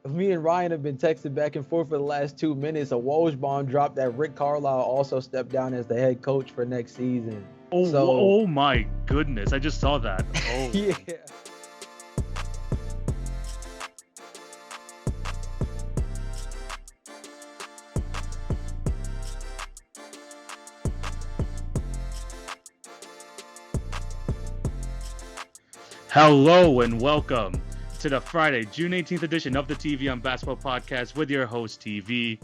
me and Ryan have been texting back and forth for the last 2 minutes. A Woj bomb dropped that Rick Carlisle also stepped down as the head coach for next season. So, Oh my goodness! I just saw that. Oh. yeah. Hello and welcome to the Friday, June 18th edition of the TV on Basketball podcast with your host, TV.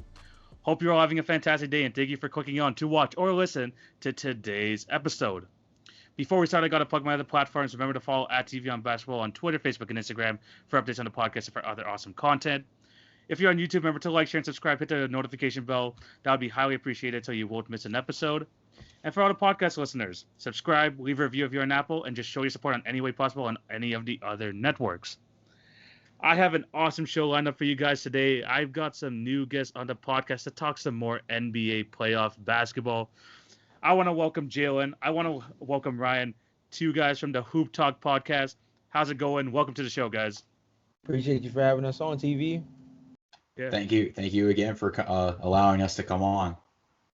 Hope you're all having a fantastic day and thank you for clicking on to watch or listen to today's episode. Before we start, I got to plug my other platforms. Remember to follow at TV on Basketball on Twitter, Facebook, and Instagram for updates on the podcast and for other awesome content. If you're on YouTube, remember to like, share, and subscribe. Hit the notification bell. That would be highly appreciated so you won't miss an episode. And for all the podcast listeners, subscribe, leave a review if you're on Apple, and just show your support on any way possible on any of the other networks. I have an awesome show lined up for you guys today. I've got some new guests on the podcast to talk some more NBA playoff basketball. I want to welcome Jalon. I want to welcome Ryan, two guys from the Hoop Talk podcast. How's it going? Welcome to the show, guys. Appreciate you for having us on TV. Yeah. Thank you again for allowing us to come on.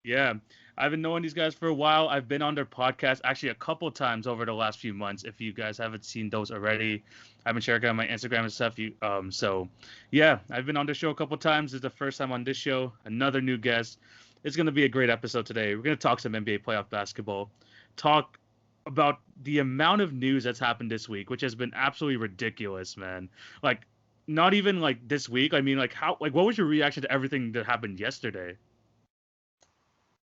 Yeah, I've been knowing these guys for a while. I've been on their podcast actually a couple times over the last few months. If you guys haven't seen those already, I've been sharing on my Instagram and stuff. So yeah, I've been on the show a couple times. This is the first time on this show. Another new guest. It's going to be a great episode today. We're going to talk some NBA playoff basketball, talk about the amount of news that's happened this week, which has been absolutely ridiculous, man. Like, not even like this week. I mean, what was your reaction to everything that happened yesterday?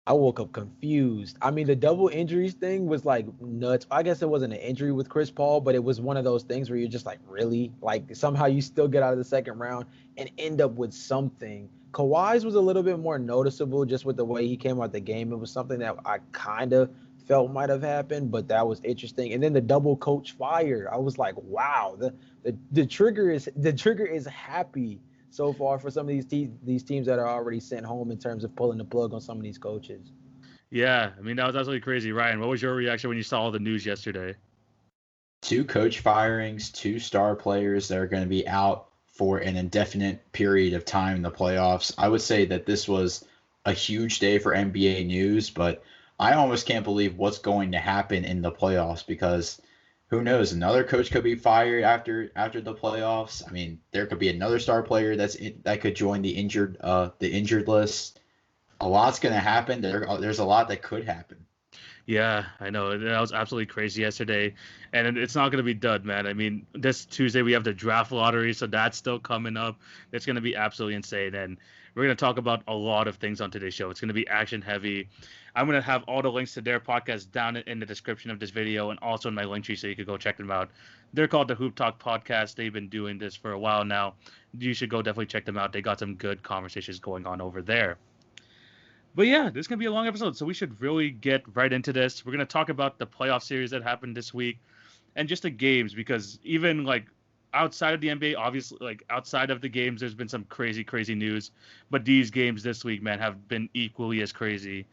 I woke up confused. I mean, the double injuries thing was like nuts. I guess it wasn't an injury with Chris Paul, but it was one of those things where you're just like, really? Like, somehow you still get out of the second round and end up with something. Kawhi's was a little bit more noticeable just with the way he came out the game. It was something that I kind of felt might have happened, but that was interesting. And then the double coach fire. I was like, wow, the trigger is happy so far for some of these teams that are already sent home in terms of pulling the plug on some of these coaches. Yeah, I mean, that was absolutely crazy. Ryan, what was your reaction when you saw all the news yesterday? 2 coach firings, 2 star players that are going to be out for an indefinite period of time in the playoffs. I would say that this was a huge day for NBA news, but I almost can't believe what's going to happen in the playoffs because who knows? Another coach could be fired after the playoffs. I mean, there could be another star player that could join the injured list. A lot's going to happen. There's a lot that could happen. Yeah, I know. That was absolutely crazy yesterday. And it's not going to be done, man. I mean, this Tuesday we have the draft lottery, so that's still coming up. It's going to be absolutely insane. And we're going to talk about a lot of things on today's show. It's going to be action heavy. I'm going to have all the links to their podcast down in the description of this video and also in my link tree so you can go check them out. They're called the Hoop Talk Podcast. They've been doing this for a while now. You should go definitely check them out. They got some good conversations going on over there. But yeah, this is going to be a long episode, so we should really get right into this. We're going to talk about the playoff series that happened this week and just the games because even like outside of the NBA, obviously, like outside of the games, there's been some crazy, crazy news. But these games this week, man, have been equally as crazy.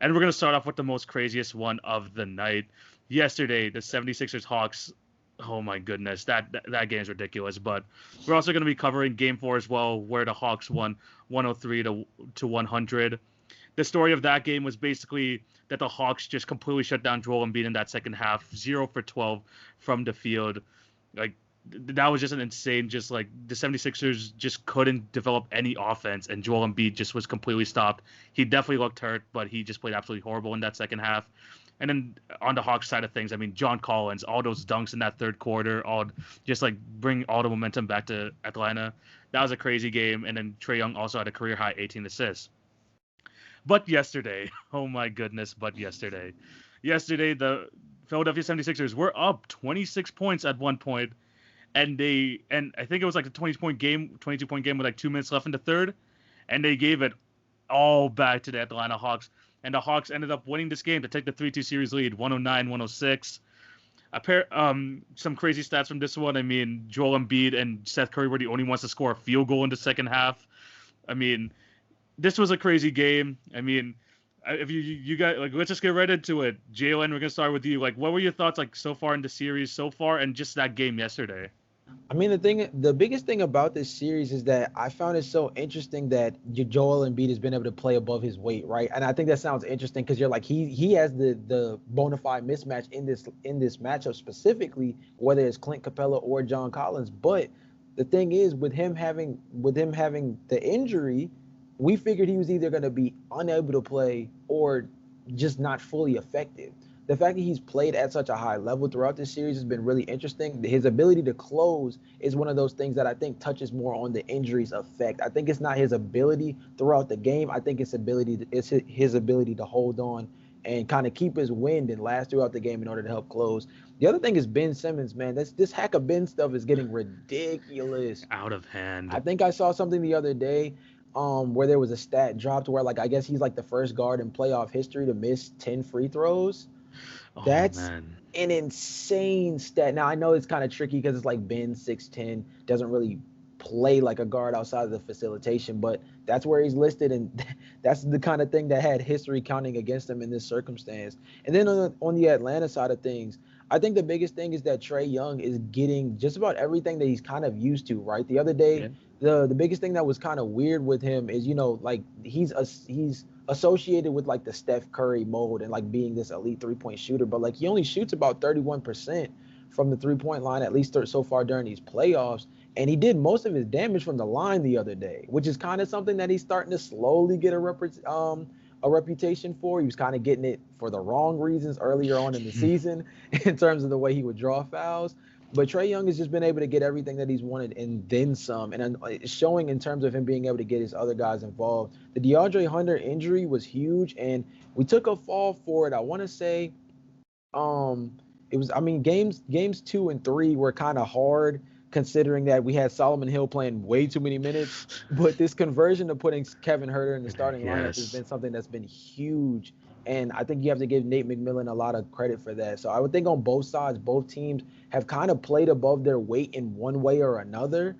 And we're going to start off with the most craziest one of the night. Yesterday, the 76ers Hawks. Oh my goodness, that game is ridiculous. But we're also going to be covering Game 4 as well, where the Hawks won 103 to 100. The story of that game was basically that the Hawks just completely shut down Joel Embiid in that second half, 0 for 12 from the field. Like, that was just an insane, just like the 76ers just couldn't develop any offense, and Joel Embiid just was completely stopped. He definitely looked hurt, but he just played absolutely horrible in that second half. And then on the Hawks side of things, I mean, John Collins, all those dunks in that third quarter, all just like bring all the momentum back to Atlanta. That was a crazy game. And then Trae Young also had a career high 18 assists. But yesterday, oh my goodness, yesterday, the Philadelphia 76ers were up 26 points at one point, and I think it was like a 22-point game with like 2 minutes left in the third, and they gave it all back to the Atlanta Hawks, and the Hawks ended up winning this game to take the 3-2 series lead, 109-106. Some crazy stats from this one. I mean, Joel Embiid and Seth Curry were the only ones to score a field goal in the second half. I mean, this was a crazy game. I mean, if you guys, like, let's just get right into it. Jalon, we're gonna start with you. Like, what were your thoughts like so far in the series so far, and just that game yesterday? I mean, the biggest thing about this series is that I found it so interesting that Joel Embiid has been able to play above his weight, right? And I think that sounds interesting because you're like he has the bona fide mismatch in this matchup specifically, whether it's Clint Capella or John Collins. But the thing is, with him having the injury, we figured he was either going to be unable to play or just not fully effective. The fact that he's played at such a high level throughout this series has been really interesting. His ability to close is one of those things that I think touches more on the injuries effect. I think it's not his ability throughout the game. I think it's his ability to hold on and kind of keep his wind and last throughout the game in order to help close. The other thing is Ben Simmons, man. This hack of Ben stuff is getting ridiculous. Out of hand. I think I saw something the other day where there was a stat dropped where like I guess he's like the first guard in playoff history to miss 10 free throws. Oh That's man. an insane stat. Now I know it's kind of tricky because it's like Ben 6'10 doesn't really play like a guard outside of the facilitation, but that's where he's listed, and that's the kind of thing that had history counting against him in this circumstance. And then on the Atlanta side of things, I think the biggest thing is that Trae Young is getting just about everything that he's kind of used to, right? The other day, Yeah. the biggest thing that was kind of weird with him is, like he's associated with like the Steph Curry mold and like being this elite 3-point shooter, but like he only shoots about 31% from the 3-point line, at least so far during these playoffs. And he did most of his damage from the line the other day, which is kind of something that he's starting to slowly get a reputation for. He was kind of getting it for the wrong reasons earlier on in the season in terms of the way he would draw fouls. But Trae Young has just been able to get everything that he's wanted and then some. And it's showing in terms of him being able to get his other guys involved. The DeAndre Hunter injury was huge, and we took a fall for it. I want to say it was, I mean, games 2 and 3 were kind of hard considering that we had Solomon Hill playing way too many minutes. But this conversion to putting Kevin Huerter in the starting lineup has been something that's been huge. And I think you have to give Nate McMillan a lot of credit for that. So I would think on both sides, both teams have kind of played above their weight in one way or another.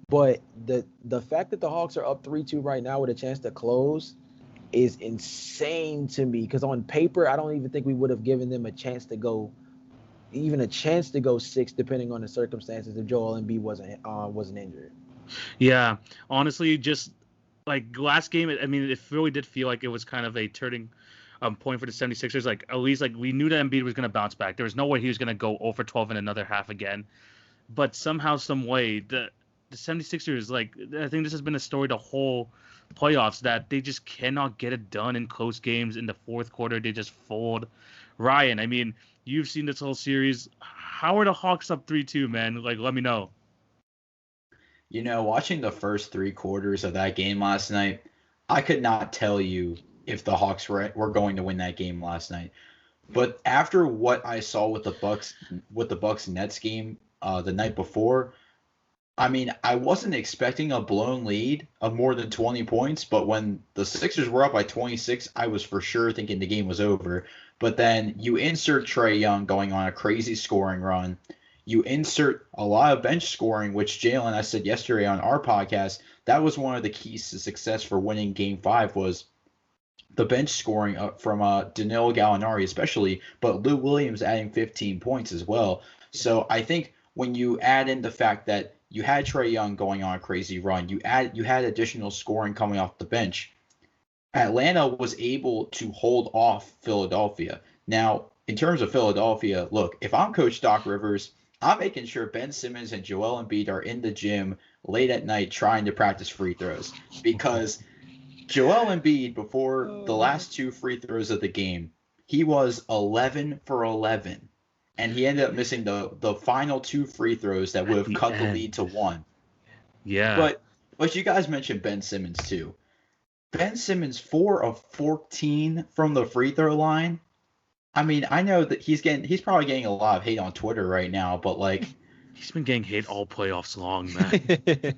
But the fact that the Hawks are up 3-2 right now with a chance to close is insane to me, because on paper, I don't even think we would have given them a chance to go, even a chance to go 6, depending on the circumstances, if Joel Embiid wasn't injured. Yeah, honestly, just like last game, I mean, it really did feel like it was kind of a turning point for the 76ers. Like, at least like we knew that Embiid was going to bounce back. There was no way he was going to go 0 for 12 in another half again. But somehow, some way, the 76ers, like, I think this has been a story the whole playoffs, that they just cannot get it done in close games. In the fourth quarter, they just fold. Ryan, I mean, you've seen this whole series. How are the Hawks up 3-2, man? Like, let me know. Watching the first 3 quarters of that game last night, I could not tell you if the Hawks were going to win that game last night. But after what I saw with the Bucks Nets game the night before, I mean, I wasn't expecting a blown lead of more than 20 points, but when the Sixers were up by 26, I was for sure thinking the game was over. But then you insert Trae Young going on a crazy scoring run. You insert a lot of bench scoring, which Jalon, I said yesterday on our podcast, that was one of the keys to success for winning Game 5 was the bench scoring from Danilo Gallinari especially, but Lou Williams adding 15 points as well. So I think when you add in the fact that you had Trae Young going on a crazy run, you had additional scoring coming off the bench, Atlanta was able to hold off Philadelphia. Now, in terms of Philadelphia, look, if I'm Coach Doc Rivers, I'm making sure Ben Simmons and Joel Embiid are in the gym late at night trying to practice free throws, because Joel Embiid, before the last 2 free throws of the game, he was 11 for 11, and he ended up missing the final 2 free throws that would have cut the lead to 1. Yeah. But you guys mentioned Ben Simmons too. Ben Simmons 4 of 14 from the free throw line. I mean, I know that he's probably getting a lot of hate on Twitter right now, but like, he's been getting hate all playoffs long, man.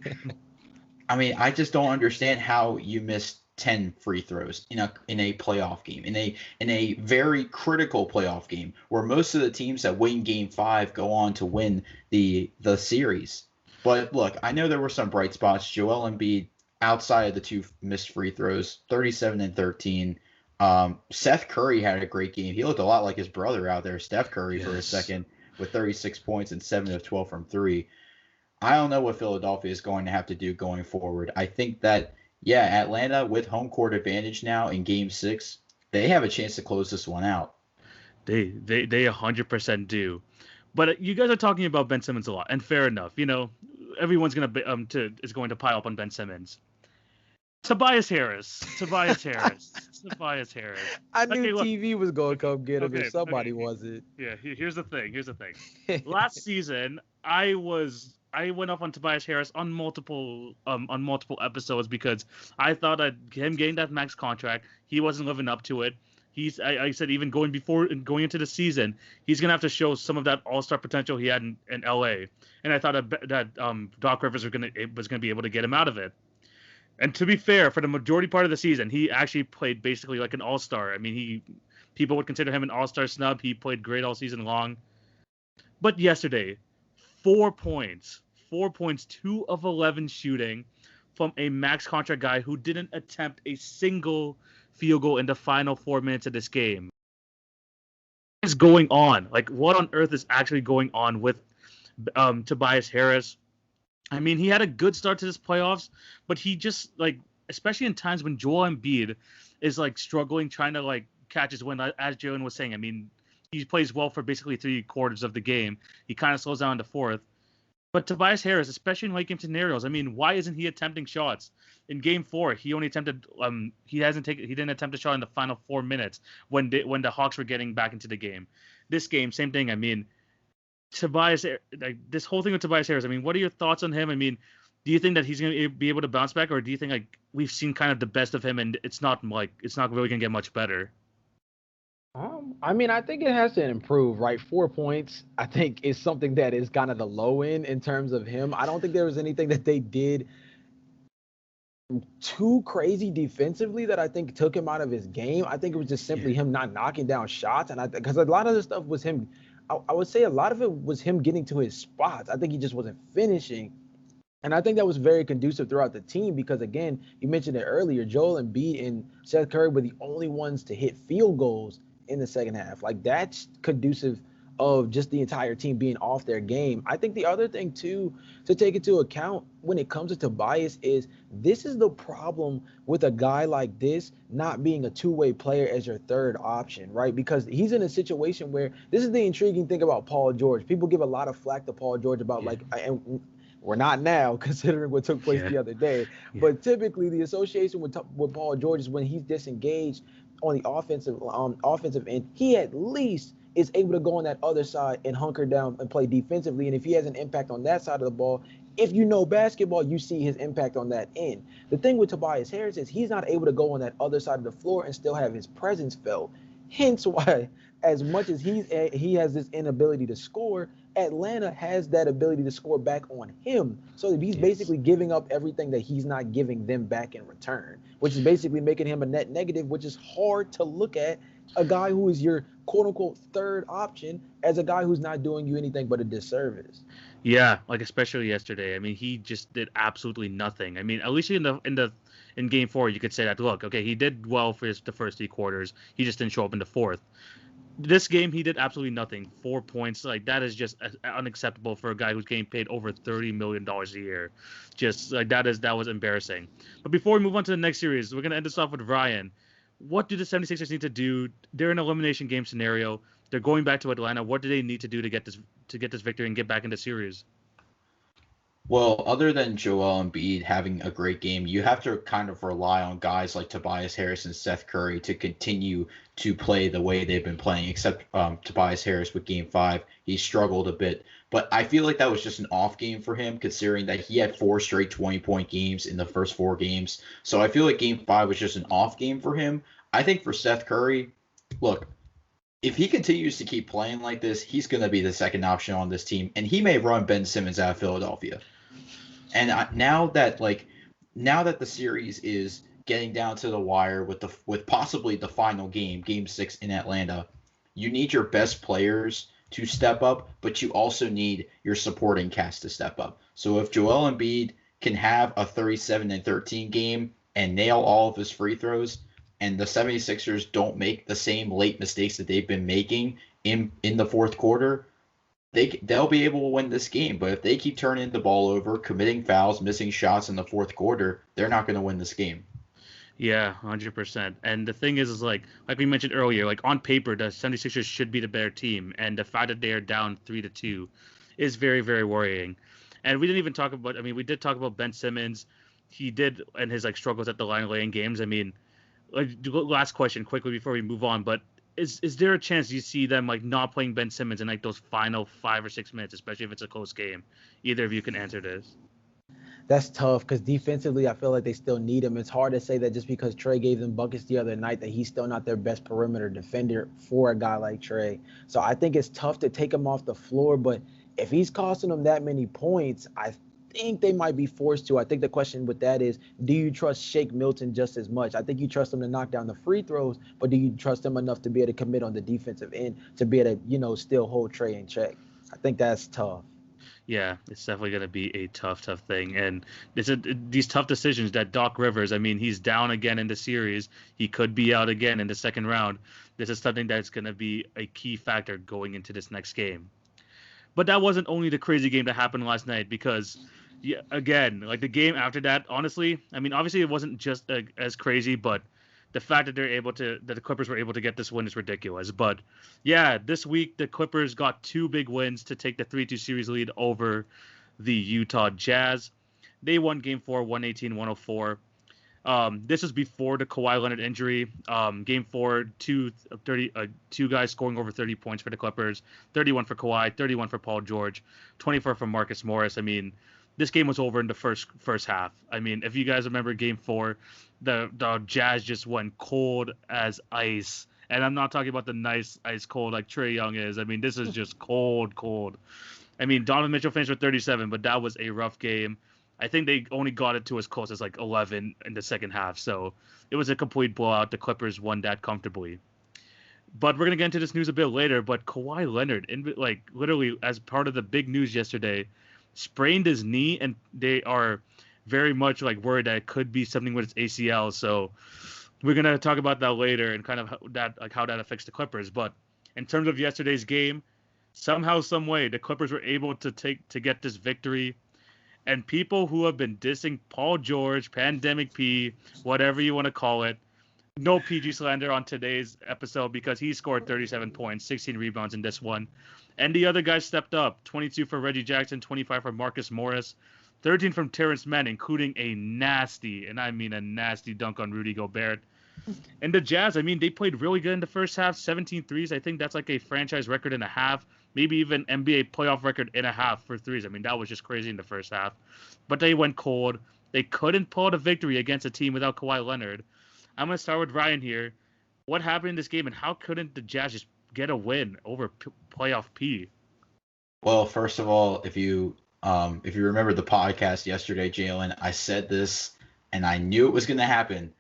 I mean, I just don't understand how you missed 10 free throws in a playoff game, in a very critical playoff game where most of the teams that win Game 5 go on to win the series. But look, I know there were some bright spots. Joel Embiid, outside of the 2 missed free throws, 37 and 13. Seth Curry had a great game. He looked a lot like his brother out there, Steph Curry, for a second, with 36 points and 7 of 12 from 3. I don't know what Philadelphia is going to have to do going forward. I think that, yeah, Atlanta with home court advantage now in Game 6, they have a chance to close this one out. They 100% do. But you guys are talking about Ben Simmons a lot, and fair enough. Everyone's is going to pile up on Ben Simmons. Tobias Harris. I Okay, knew look. TV was going to come get him Okay, if somebody okay. wasn't. Yeah, here's the thing. Last season, I went off on Tobias Harris on multiple episodes because I thought that him getting that max contract, he wasn't living up to it. I said even going into the season, he's gonna have to show some of that all-star potential he had in LA, and I thought that Doc Rivers was gonna be able to get him out of it. And to be fair, for the majority part of the season, he actually played basically like an all-star. I mean, people would consider him an all-star snub. He played great all season long. But yesterday, 4 points, 2 of 11 shooting from a max contract guy who didn't attempt a single field goal in the final 4 minutes of this game. What is going on? Like, what on earth is actually going on with Tobias Harris? I mean, he had a good start to this playoffs, but he just, like, especially in times when Joel Embiid is, like, struggling, trying to, like, catch his wind, as Jalon was saying. I mean, he plays well for basically 3/4 of the game. He kind of slows down in the fourth. But Tobias Harris, especially in late game scenarios, I mean, why isn't he attempting shots? In Game 4, he only attempted he didn't attempt a shot in the final 4 minutes when the Hawks were getting back into the game. This game, same thing. I mean, Tobias, like, this whole thing with Tobias Harris, I mean, what are your thoughts on him? I mean, do you think that he's going to be able to bounce back, or do you think, like, we've seen kind of the best of him and it's not really going to get much better? I mean, I think it has to improve, right? 4 points, I think, is something that is kind of the low end in terms of him. I don't think there was anything that they did too crazy defensively that I think took him out of his game. I think it was just simply him not knocking down shots, and because a lot of the stuff was him. I would say a lot of it was him getting to his spots. I think he just wasn't finishing. And I think that was very conducive throughout the team because, again, you mentioned it earlier, Joel Embiid and Seth Curry were the only ones to hit field goals in the second half. Like, that's conducive of just the entire team being off their game. I think the other thing, too, to take into account when it comes to Tobias is this is the problem with a guy like this not being a two-way player as your third option, right? Because he's in a situation where this is the intriguing thing about Paul George. People give a lot of flack to Paul George about, like, and we're not now considering what took place the other day. But typically the association with Paul George is when he's disengaged on the offensive end, he at least is able to go on that other side and hunker down and play defensively. And if he has an impact on that side of the ball, if you know basketball, you see his impact on that end. The thing with Tobias Harris is he's not able to go on that other side of the floor and still have his presence felt. Hence why, as much as he has this inability to score, Atlanta has that ability to score back on him. So he's basically giving up everything that he's not giving them back in return, which is basically making him a net negative, which is hard to look at a guy who is your quote-unquote third option as a guy who's not doing you anything but a disservice. Yeah, like especially yesterday. I mean, he just did absolutely nothing. I mean, at least in Game 4, you could say that, look, okay, he did well for the first 3 quarters. He just didn't show up in the fourth. This game, he did absolutely nothing. 4 points, like, that is just unacceptable for a guy who's getting paid over $30 million a year. Just like that was embarrassing. But before we move on to the next series, we're gonna end this off with Ryan. What do the 76ers need to do? They're in an elimination game scenario. They're going back to Atlanta. What do they need to do to get this victory and get back into series? Well, other than Joel Embiid having a great game, you have to kind of rely on guys like Tobias Harris and Seth Curry to continue to play the way they've been playing, except Tobias Harris with Game 5. He struggled a bit. But I feel like that was just an off game for him, considering that he had 4 straight 20-point games in the first 4 games. So I feel like Game 5 was just an off game for him. I think for Seth Curry, look, if he continues to keep playing like this, he's going to be the second option on this team, and he may run Ben Simmons out of Philadelphia. And now that the series is getting down to the wire with possibly the final game, Game 6 in Atlanta, you need your best players to step up, but you also need your supporting cast to step up. So if Joel Embiid can have a 37-13 game and nail all of his free throws, and the 76ers don't make the same late mistakes that they've been making in the fourth quarter, they'll be able to win this game. But if they keep turning the ball over, committing fouls, missing shots in the fourth quarter, they're not going to win this game. Yeah, 100%. And the thing is like we mentioned earlier, like on paper, the 76ers should be the better team, and the fact that they are down 3-2 is very, very worrying. And we didn't even talk about. I mean, we did talk about Ben Simmons. He did and his like struggles at the line laying games. I mean, like last question quickly before we move on, but is there a chance you see them like not playing Ben Simmons in like those final 5 or 6 minutes, especially if it's a close game? Either of you can answer this. That's tough because defensively, I feel like they still need him. It's hard to say that just because Trey gave them buckets the other night that he's still not their best perimeter defender for a guy like Trey. So I think it's tough to take him off the floor. But if he's costing them that many points, I think they might be forced to. I think the question with that is, do you trust Shake Milton just as much? I think you trust him to knock down the free throws, but do you trust him enough to be able to commit on the defensive end to be able to, still hold Trey in check? I think that's tough. Yeah, it's definitely going to be a tough thing. And these tough decisions that Doc Rivers, I mean, he's down again in the series. He could be out again in the second round. This is something that's going to be a key factor going into this next game. But that wasn't only the crazy game that happened last night because, yeah, again, like the game after that, honestly, I mean, obviously it wasn't just as crazy, but the fact that the Clippers were able to get this win is ridiculous. But yeah, this week the Clippers got 2 big wins to take the 3-2 series lead over the Utah Jazz. They won Game 4, 118-104. This was before the Kawhi Leonard injury. Game 4, two guys scoring over 30 points for the Clippers. 31 for Kawhi, 31 for Paul George, 24 for Marcus Morris. I mean, this game was over in the first half. I mean, if you guys remember Game 4, the Jazz just went cold as ice. And I'm not talking about the nice ice cold like Trae Young is. I mean, this is just cold. I mean, Donovan Mitchell finished with 37, but that was a rough game. I think they only got it to as close as like 11 in the second half. So it was a complete blowout. The Clippers won that comfortably. But we're going to get into this news a bit later. But Kawhi Leonard, literally as part of the big news yesterday, sprained his knee, and they are very much like worried that it could be something with his ACL. So we're going to talk about that later and kind of how that affects the Clippers. But in terms of yesterday's game, somehow, some way, the Clippers were able to get this victory. And people who have been dissing Paul George, Pandemic P, whatever you want to call it, no PG slander on today's episode because he scored 37 points, 16 rebounds in this one. And the other guys stepped up, 22 for Reggie Jackson, 25 for Marcus Morris, 13 from Terrence Mann, including a nasty, and I mean a nasty dunk on Rudy Gobert. And the Jazz, I mean, they played really good in the first half, 17 threes. I think that's like a franchise record and a half, maybe even NBA playoff record and a half for threes. I mean, that was just crazy in the first half. But they went cold. They couldn't pull out a victory against a team without Kawhi Leonard. I'm going to start with Ryan here. What happened in this game, and how couldn't the Jazz just get a win over playoff P? Well, first of all, if you remember the podcast yesterday, Jalon, I said this, and I knew it was going to happen.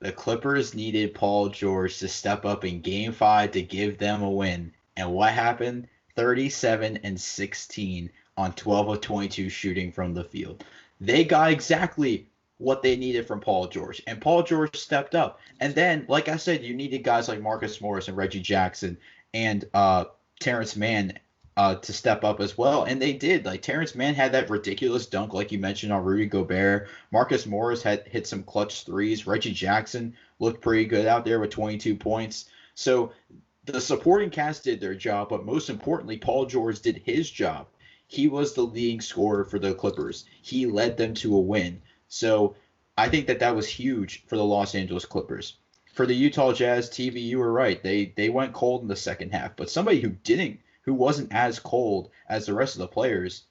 The Clippers needed Paul George to step up in Game 5 to give them a win. And what happened? 37 and 16 on 12 of 22 shooting from the field. They got exactly what they needed from Paul George. And Paul George stepped up. And then, like I said, you needed guys like Marcus Morris and Reggie Jackson and Terrence Mann to step up as well. And they did. Like, Terrence Mann had that ridiculous dunk, like you mentioned, on Rudy Gobert. Marcus Morris had hit some clutch threes. Reggie Jackson looked pretty good out there with 22 points. So the supporting cast did their job, but most importantly, Paul George did his job. He was the leading scorer for the Clippers. He led them to a win. So I think that was huge for the Los Angeles Clippers. For the Utah Jazz, TV, you were right. They went cold in the second half. But somebody who wasn't as cold as the rest of the players,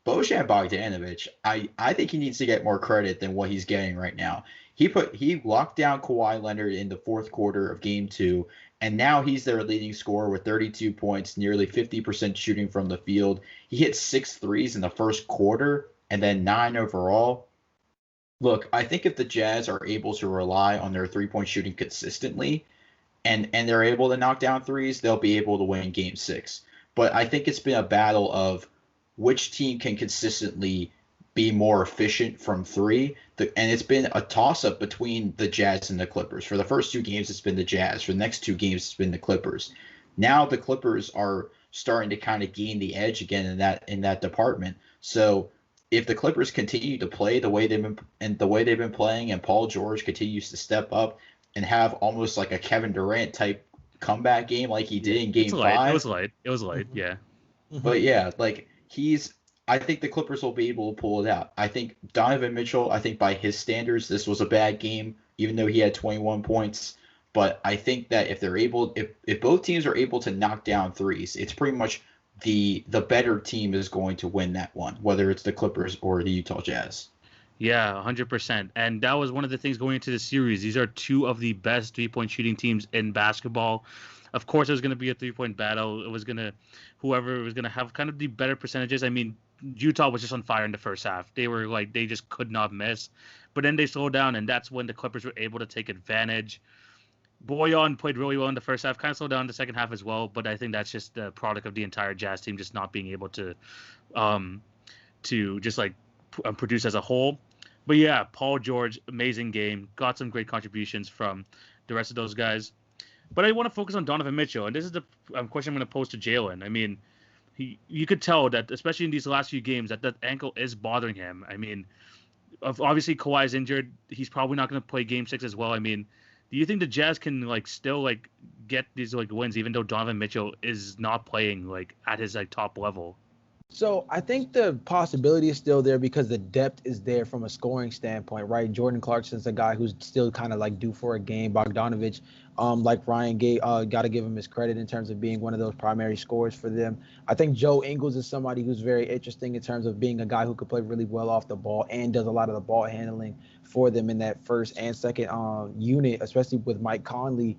Bojan Bogdanovic, I think he needs to get more credit than what he's getting right now. He locked down Kawhi Leonard in the fourth quarter of Game 2, and now he's their leading scorer with 32 points, nearly 50% shooting from the field. He hit 6 threes in the first quarter and then 9 overall. Look, I think if the Jazz are able to rely on their three-point shooting consistently and they're able to knock down threes, they'll be able to win Game 6. But I think it's been a battle of which team can consistently be more efficient from three. And it's been a toss-up between the Jazz and the Clippers. For the first 2 games, it's been the Jazz. For the next 2 games, it's been the Clippers. Now the Clippers are starting to kind of gain the edge again in that department. So if the Clippers continue to play the way they've been playing, and Paul George continues to step up and have almost like a Kevin Durant type comeback game like he did in It's Game light. It 5. was light. It was light. Mhm. Yeah. But Mhm. yeah, like I think the Clippers will be able to pull it out. I think Donovan Mitchell, I think by his standards, this was a bad game, even though he had 21 points. But I think that if both teams are able to knock down threes, it's pretty much the better team is going to win that one, whether it's the Clippers or the Utah Jazz. Yeah, 100%. And that was one of the things going into the series. These are two of the best three-point shooting teams in basketball. Of course, it was going to be a three-point battle. Whoever was going to have kind of the better percentages. I mean, Utah was just on fire in the first half. They just could not miss. But then they slowed down, and that's when the Clippers were able to take advantage. Boyan played really well in the first half, kind of slowed down in the second half as well. But I think that's just the product of the entire Jazz team just not being able um, to just like produce as a whole. But yeah, Paul George, amazing game. Got some great contributions from the rest of those guys. But I want to focus on Donovan Mitchell, and this is the question I'm going to pose to Jalon. I mean, you could tell that, especially in these last few games, that ankle is bothering him. I mean, obviously Kawhi's injured. He's probably not going to play Game 6 as well. I mean, do you think the Jazz can still get these wins even though Donovan Mitchell is not playing at his top level? So I think the possibility is still there because the depth is there from a scoring standpoint, right? Jordan Clarkson's a guy who's still kind of due for a game. Bogdanovich, like Ryan gave, got to give him his credit in terms of being one of those primary scorers for them. I think Joe Ingles is somebody who's very interesting in terms of being a guy who could play really well off the ball and does a lot of the ball handling for them in that first and second unit, especially with Mike Conley,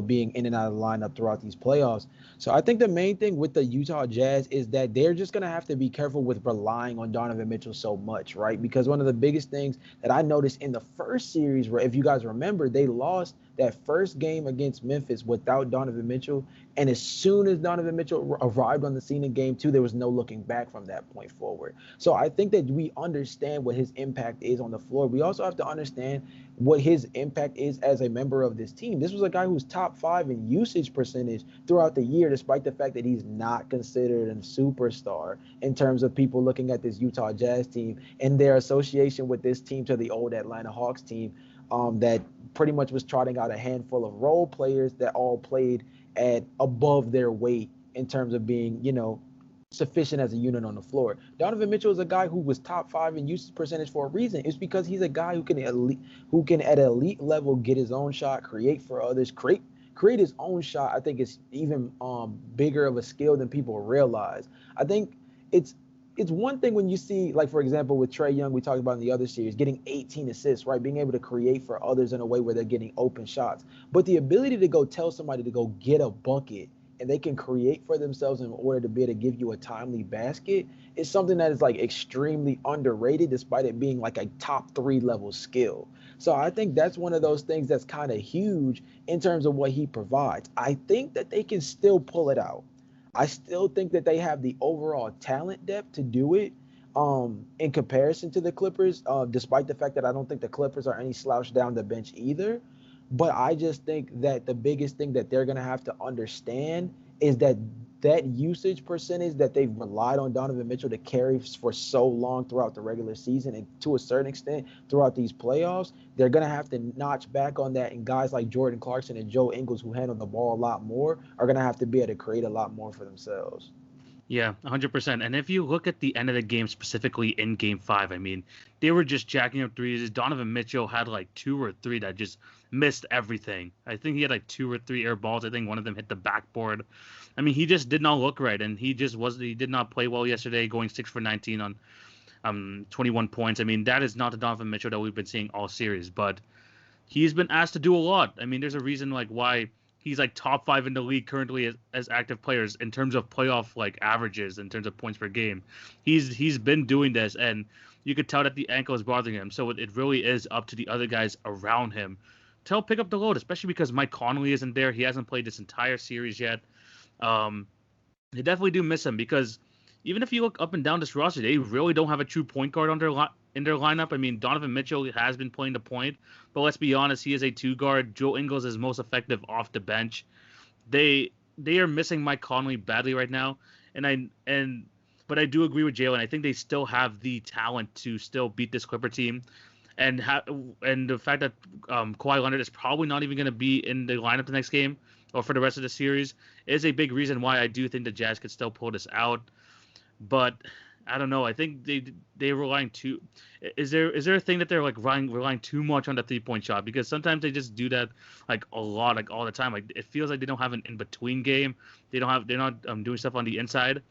being in and out of the lineup throughout these playoffs. So I think the main thing with the Utah Jazz is that they're just going to have to be careful with relying on Donovan Mitchell so much, right? Because one of the biggest things that I noticed in the first series, where if you guys remember, they lost that first game against Memphis without Donovan Mitchell. And as soon as Donovan Mitchell arrived on the scene in game 2, there was no looking back from that point forward. So I think that we understand what his impact is on the floor. We also have to understand what his impact is as a member of this team. This was a guy who's top 5 in usage percentage throughout the year, despite the fact that he's not considered a superstar in terms of people looking at this Utah Jazz team and their association with this team to the old Atlanta Hawks team that pretty much was trotting out a handful of role players that all played at above their weight in terms of being, sufficient as a unit on the floor. Donovan Mitchell is a guy who was top 5 in usage percentage for a reason. It's because he's a guy who can at an elite level get his own shot, create for others, create his own shot. I think it's even bigger of a skill than people realize. I think it's one thing when you see, like, for example, with Trae Young, we talked about in the other series, getting 18 assists, right? Being able to create for others in a way where they're getting open shots. But the ability to go tell somebody to go get a bucket and they can create for themselves in order to be able to give you a timely basket is something that is extremely underrated, despite it being a top 3 level skill. So I think that's one of those things that's kind of huge in terms of what he provides. I think that they can still pull it out. I still think that they have the overall talent depth to do it in comparison to the Clippers, despite the fact that I don't think the Clippers are any slouch down the bench either. But I just think that the biggest thing that they're going to have to understand is that usage percentage that they've relied on Donovan Mitchell to carry for so long throughout the regular season and to a certain extent throughout these playoffs, they're going to have to notch back on that. And guys like Jordan Clarkson and Joe Ingles, who handle the ball a lot more, are going to have to be able to create a lot more for themselves. Yeah, 100%. And if you look at the end of the game, specifically in Game 5, I mean, they were just jacking up threes. Donovan Mitchell had 2 or 3 that just missed everything. I think he had 2 or 3 air balls. I think one of them hit the backboard. I mean, he just did not look right, and he did not play well yesterday, going 6 for 19 on 21 points. I mean, that is not the Donovan Mitchell that we've been seeing all series, but he's been asked to do a lot. I mean, there's a reason why he's top 5 in the league currently as active players in terms of playoff averages, in terms of points per game. He's been doing this, and you could tell that the ankle is bothering him. So it really is up to the other guys around him to help pick up the load, especially because Mike Conley isn't there. He hasn't played this entire series yet. They definitely do miss him because even if you look up and down this roster, they really don't have a true point guard in their lineup. I mean, Donovan Mitchell has been playing the point, but let's be honest, he is a 2 guard. Joe Ingles is most effective off the bench. they are missing Mike Conley badly right now, but I do agree with Jalon. I think they still have the talent to still beat this Clipper team, and and the fact that Kawhi Leonard is probably not even going to be in the lineup the next game or for the rest of the series is a big reason why I do think the Jazz could still pull this out. But I don't know. I think they're relying too. Is there a thing that they're like relying too much on the 3-point shot? Because sometimes they just do that like a lot, like all the time. Like it feels like they don't have an in between game. They're not doing stuff on the inside.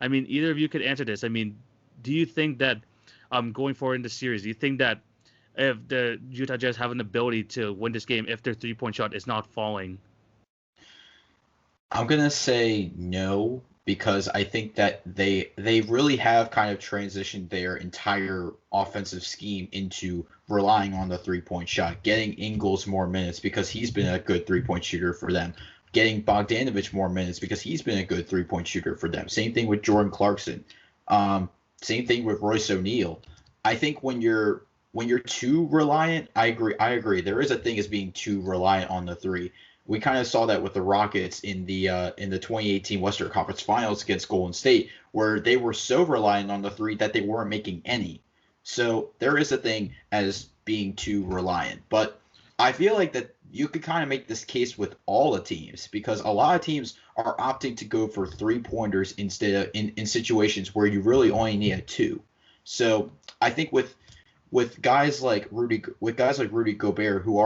I mean, either of you could answer this. I mean, do you think that going forward in the series, do you think that if the Utah Jazz have an ability to win this game if their 3-point shot is not falling? I'm gonna say no, because I think that they really have kind of transitioned their entire offensive scheme into relying on the 3-point shot, getting Ingles more minutes because he's been a good 3-point shooter for them, getting Bogdanovich more minutes because he's been a good 3-point shooter for them. Same thing with Jordan Clarkson. Same thing with Royce O'Neal. I think when you're too reliant, I agree. There is a thing as being too reliant on the three. We kind of saw that with the Rockets in the 2018 Western Conference Finals against Golden State, where they were so reliant on the three that they weren't making any. So there is a thing as being too reliant. But I feel like that you could kind of make this case with all the teams, because a lot of teams are opting to go for 3-pointers instead of in situations where you really only need a 2. So I think with guys like Rudy Gobert who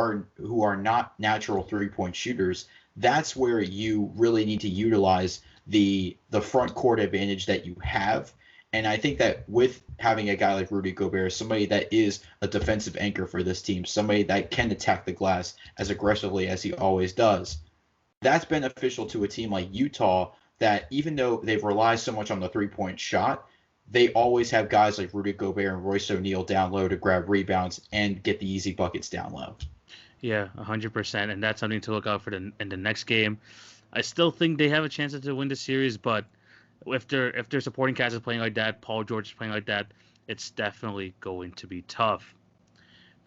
are not natural 3-point shooters, that's where you really need to utilize the front court advantage that you have. And I think that with having a guy like Rudy Gobert, somebody that is a defensive anchor for this team, somebody that can attack the glass as aggressively as he always does, that's beneficial to a team like Utah, that even though they've relied so much on the 3-point shot, they always have guys like Rudy Gobert and Royce O'Neal down low to grab rebounds and get the easy buckets down low. Yeah, 100%, and that's something to look out for in the next game. I still think they have a chance to win the series, but if their supporting cast is playing like that, Paul George is playing like that, it's definitely going to be tough.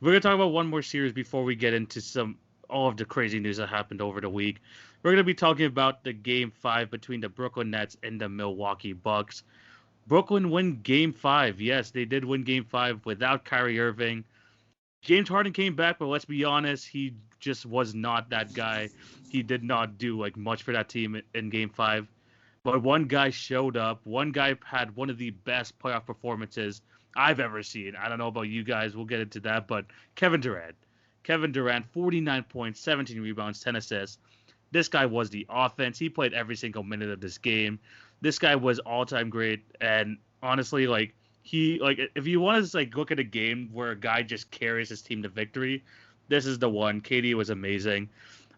We're gonna talk about one more series before we get into all of the crazy news that happened over the week. We're gonna be talking about the Game 5 between the Brooklyn Nets and the Milwaukee Bucks. Brooklyn win Game 5. Yes, they did win Game 5 without Kyrie Irving. James Harden came back, but let's be honest, he just was not that guy. He did not do like much for that team in Game 5. But one guy showed up. One guy had one of the best playoff performances I've ever seen. I don't know about you guys. We'll get into that. But Kevin Durant. 49 points, 17 rebounds, 10 assists. This guy was the offense. He played every single minute of this game. This guy was all-time great. And honestly, like, if you want to like look at a game where a guy just carries his team to victory, this is the one. KD was amazing.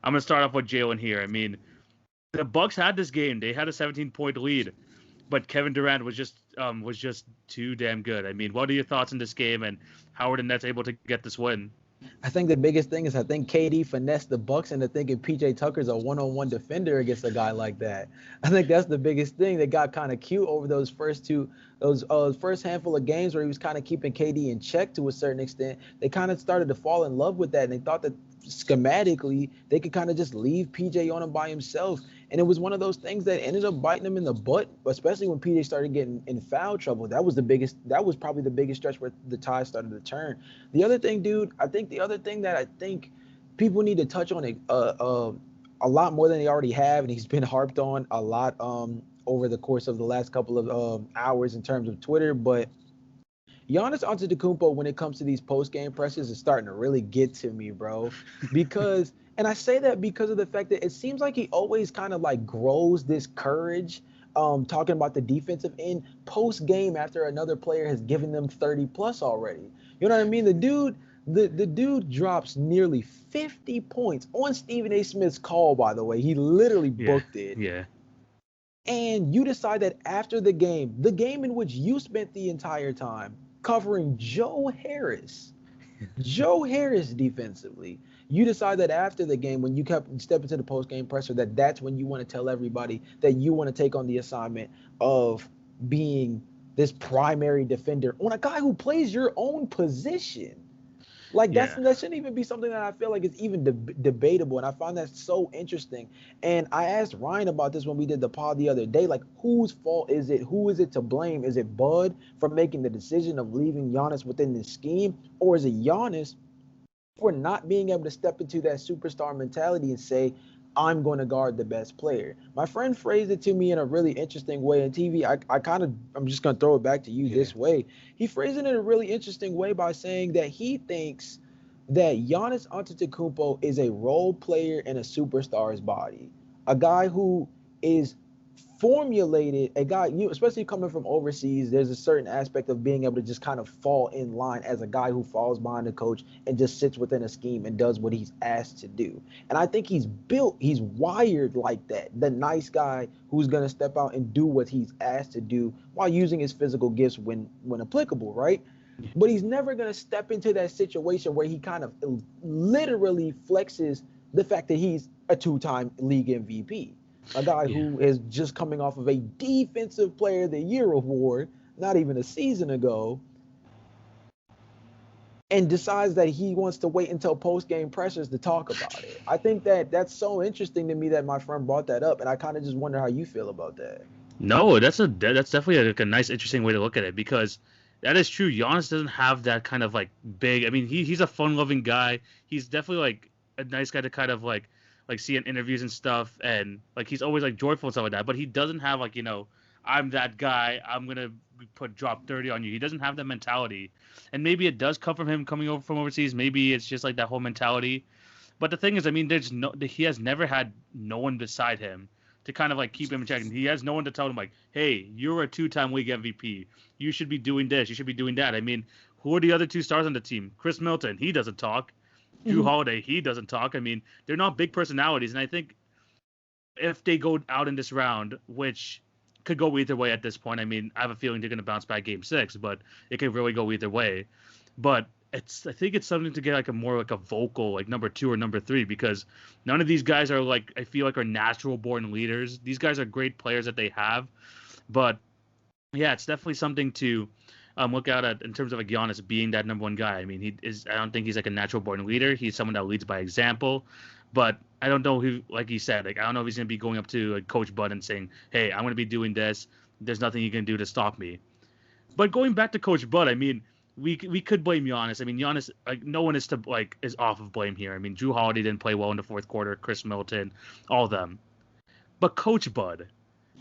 I'm gonna start off with Jalon here. I mean, the Bucks had this game. They had a 17-point lead, but Kevin Durant was just too damn good. I mean, what are your thoughts on this game, and how were the Nets able to get this win? I think the biggest thing is I think KD finessed the Bucks into thinking PJ Tucker's a one-on-one defender against a guy like that. I think that's the biggest thing that got kind of cute over those first handful of games where he was kind of keeping KD in check to a certain extent. They kind of started to fall in love with that, and they thought that schematically they could kind of just leave PJ on him by himself. And it was one of those things that ended up biting him in the butt, especially when PJ started getting in foul trouble. That was probably the biggest stretch where the tide started to turn. The other thing, dude, the other thing that I think people need to touch on a lot more than they already have, and he's been harped on a lot over the course of the last couple of hours in terms of Twitter, but Giannis Antetokounmpo, when it comes to these post-game pressers, is starting to really get to me, bro. Because, and I say that because of the fact that it seems like he always kind of like grows this courage, talking about the defensive end post-game after another player has given them 30 plus already. You know what I mean? The dude drops nearly 50 points on Stephen A. Smith's call, by the way. He literally booked it. Yeah. And you decide that after the game in which you spent the entire time covering Joe Harris defensively, you decide that after the game, when you step into the post-game presser, that's when you want to tell everybody that you want to take on the assignment of being this primary defender on a guy who plays your own position. Like Yeah. that shouldn't even be something that I feel like is even debatable, and I find that so interesting. And I asked Ryan about this when we did the pod the other day. Like, whose fault is it? Who is it to blame? Is it Bud for making the decision of leaving Giannis within this scheme, or is it Giannis for not being able to step into that superstar mentality and say, I'm going to guard the best player? My friend phrased it to me in a really interesting way. And TV, I'm just going to throw it back to you Yeah. this way. He phrased it in a really interesting way by saying that he thinks that Giannis Antetokounmpo is a role player in a superstar's body, a guy who is formulated, a guy, you especially coming from overseas, there's a certain aspect of being able to just kind of fall in line as a guy who falls behind the coach and just sits within a scheme and does what he's asked to do. And I think he's wired like that, the nice guy who's going to step out and do what he's asked to do while using his physical gifts when applicable, right? But he's never going to step into that situation where he kind of literally flexes the fact that he's a two-time league MVP, a guy Yeah. who is just coming off of a Defensive Player of the Year award, not even a season ago, and decides that he wants to wait until post-game pressures to talk about it. I think that that's so interesting to me that my friend brought that up, and I kind of just wonder how you feel about that. No, that's definitely like a nice, interesting way to look at it, because that is true. Giannis doesn't have that kind of like big. I mean, he's a fun-loving guy. He's definitely like a nice guy to kind of like see in interviews and stuff, and like he's always like joyful and stuff like that. But he doesn't have like, I'm that guy. I'm gonna drop 30 on you. He doesn't have that mentality, and maybe it does come from him coming over from overseas. Maybe it's just like that whole mentality. But the thing is, I mean, he has never had no one beside him to kind of like keep him in check. And he has no one to tell him like, hey, you're a two-time league MVP. You should be doing this. You should be doing that. I mean, who are the other two stars on the team? Chris Middleton, he doesn't talk. Drew Holiday, he doesn't talk. I mean, they're not big personalities. And I think if they go out in this round, which could go either way at this point. I mean, I have a feeling they're going to bounce back game 6, but it could really go either way. But I think it's something to get like a more like a vocal like number 2 or number 3, because none of these guys are like, I feel like, are natural born leaders. These guys are great players that they have, but yeah, it's definitely something to look out at in terms of like Giannis being that number 1 guy. I mean, I don't think he's like a natural born leader. He's someone that leads by example, but I don't know who, like he said, like I don't know if he's gonna be going up to like Coach Bud and saying, hey, I'm gonna be doing this. There's nothing you can do to stop me. But going back to Coach Bud, I mean, we could blame Giannis. I mean, Giannis, like no one is off of blame here. I mean, Drew Holiday didn't play well in the fourth quarter. Chris Middleton, all of them. But Coach Bud,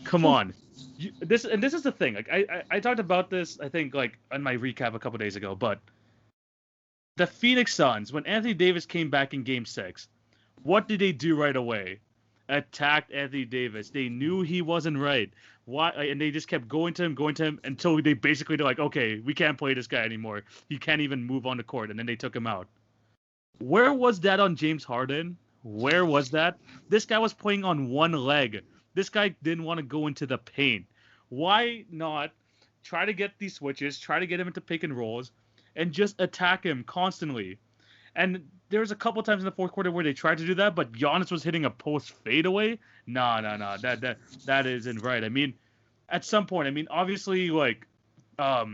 come on. This is the thing. Like I talked about this, I think, like on my recap a couple days ago. But the Phoenix Suns, when Anthony Davis came back in Game 6, what did they do right away? Attacked Anthony Davis. They knew he wasn't right. Why? And they just kept going to him until they're like, okay, we can't play this guy anymore. He can't even move on the court, and then they took him out. Where was that on James Harden? Where was that? This guy was playing on one leg. This guy didn't want to go into the paint. Why not try to get these switches, try to get him into pick and rolls, and just attack him constantly? And there was a couple times in the fourth quarter where they tried to do that, but Giannis was hitting a post fadeaway. No. That isn't right. I mean, at some point, I mean, obviously, like, at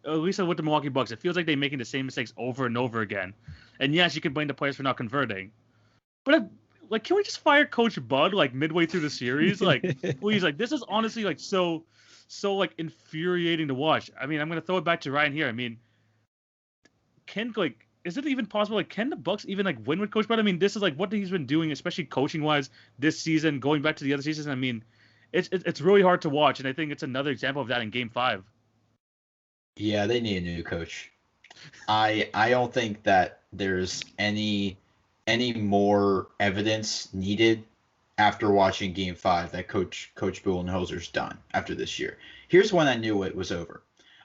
least with the Milwaukee Bucks, it feels like they're making the same mistakes over and over again. And yes, you can blame the players for not converting, but like, can we just fire Coach Bud like midway through the series? Like, please, like, this is honestly like so like infuriating to watch. I mean, I'm gonna throw it back to Ryan here. I mean, is it even possible? Like, can the Bucks even like win with Coach Bud? I mean, this is like what he's been doing, especially coaching wise this season, going back to the other seasons. I mean, it's really hard to watch, and I think it's another example of that in Game 5. Yeah, they need a new coach. I don't think that there's any more evidence needed after watching Game 5 that Coach Budenholzer's done after this year. Here's when I knew it was over.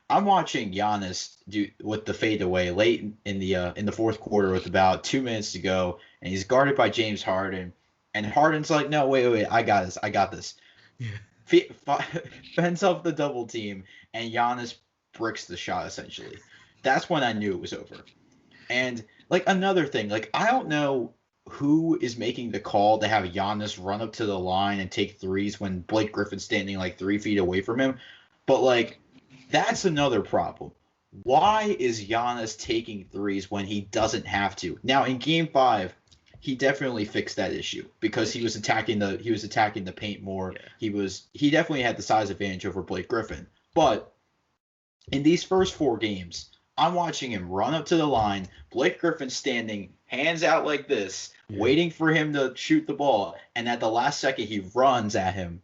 I'm watching Giannis do with the fadeaway late in the fourth quarter with about 2 minutes to go, and he's guarded by James Harden, and Harden's like, no, wait, I got this. Yeah. Fends off the double team, and Giannis bricks the shot essentially. That's when I knew it was over. And like another thing, like I don't know who is making the call to have Giannis run up to the line and take threes when Blake Griffin's standing like 3 feet away from him, but like that's another problem. Why is Giannis taking threes when he doesn't have to? Now in Game 5, he definitely fixed that issue because he was attacking the paint more. Yeah. He definitely had the size advantage over Blake Griffin. But in these first 4 games, I'm watching him run up to the line, Blake Griffin standing, hands out like this, waiting for him to shoot the ball, and at the last second he runs at him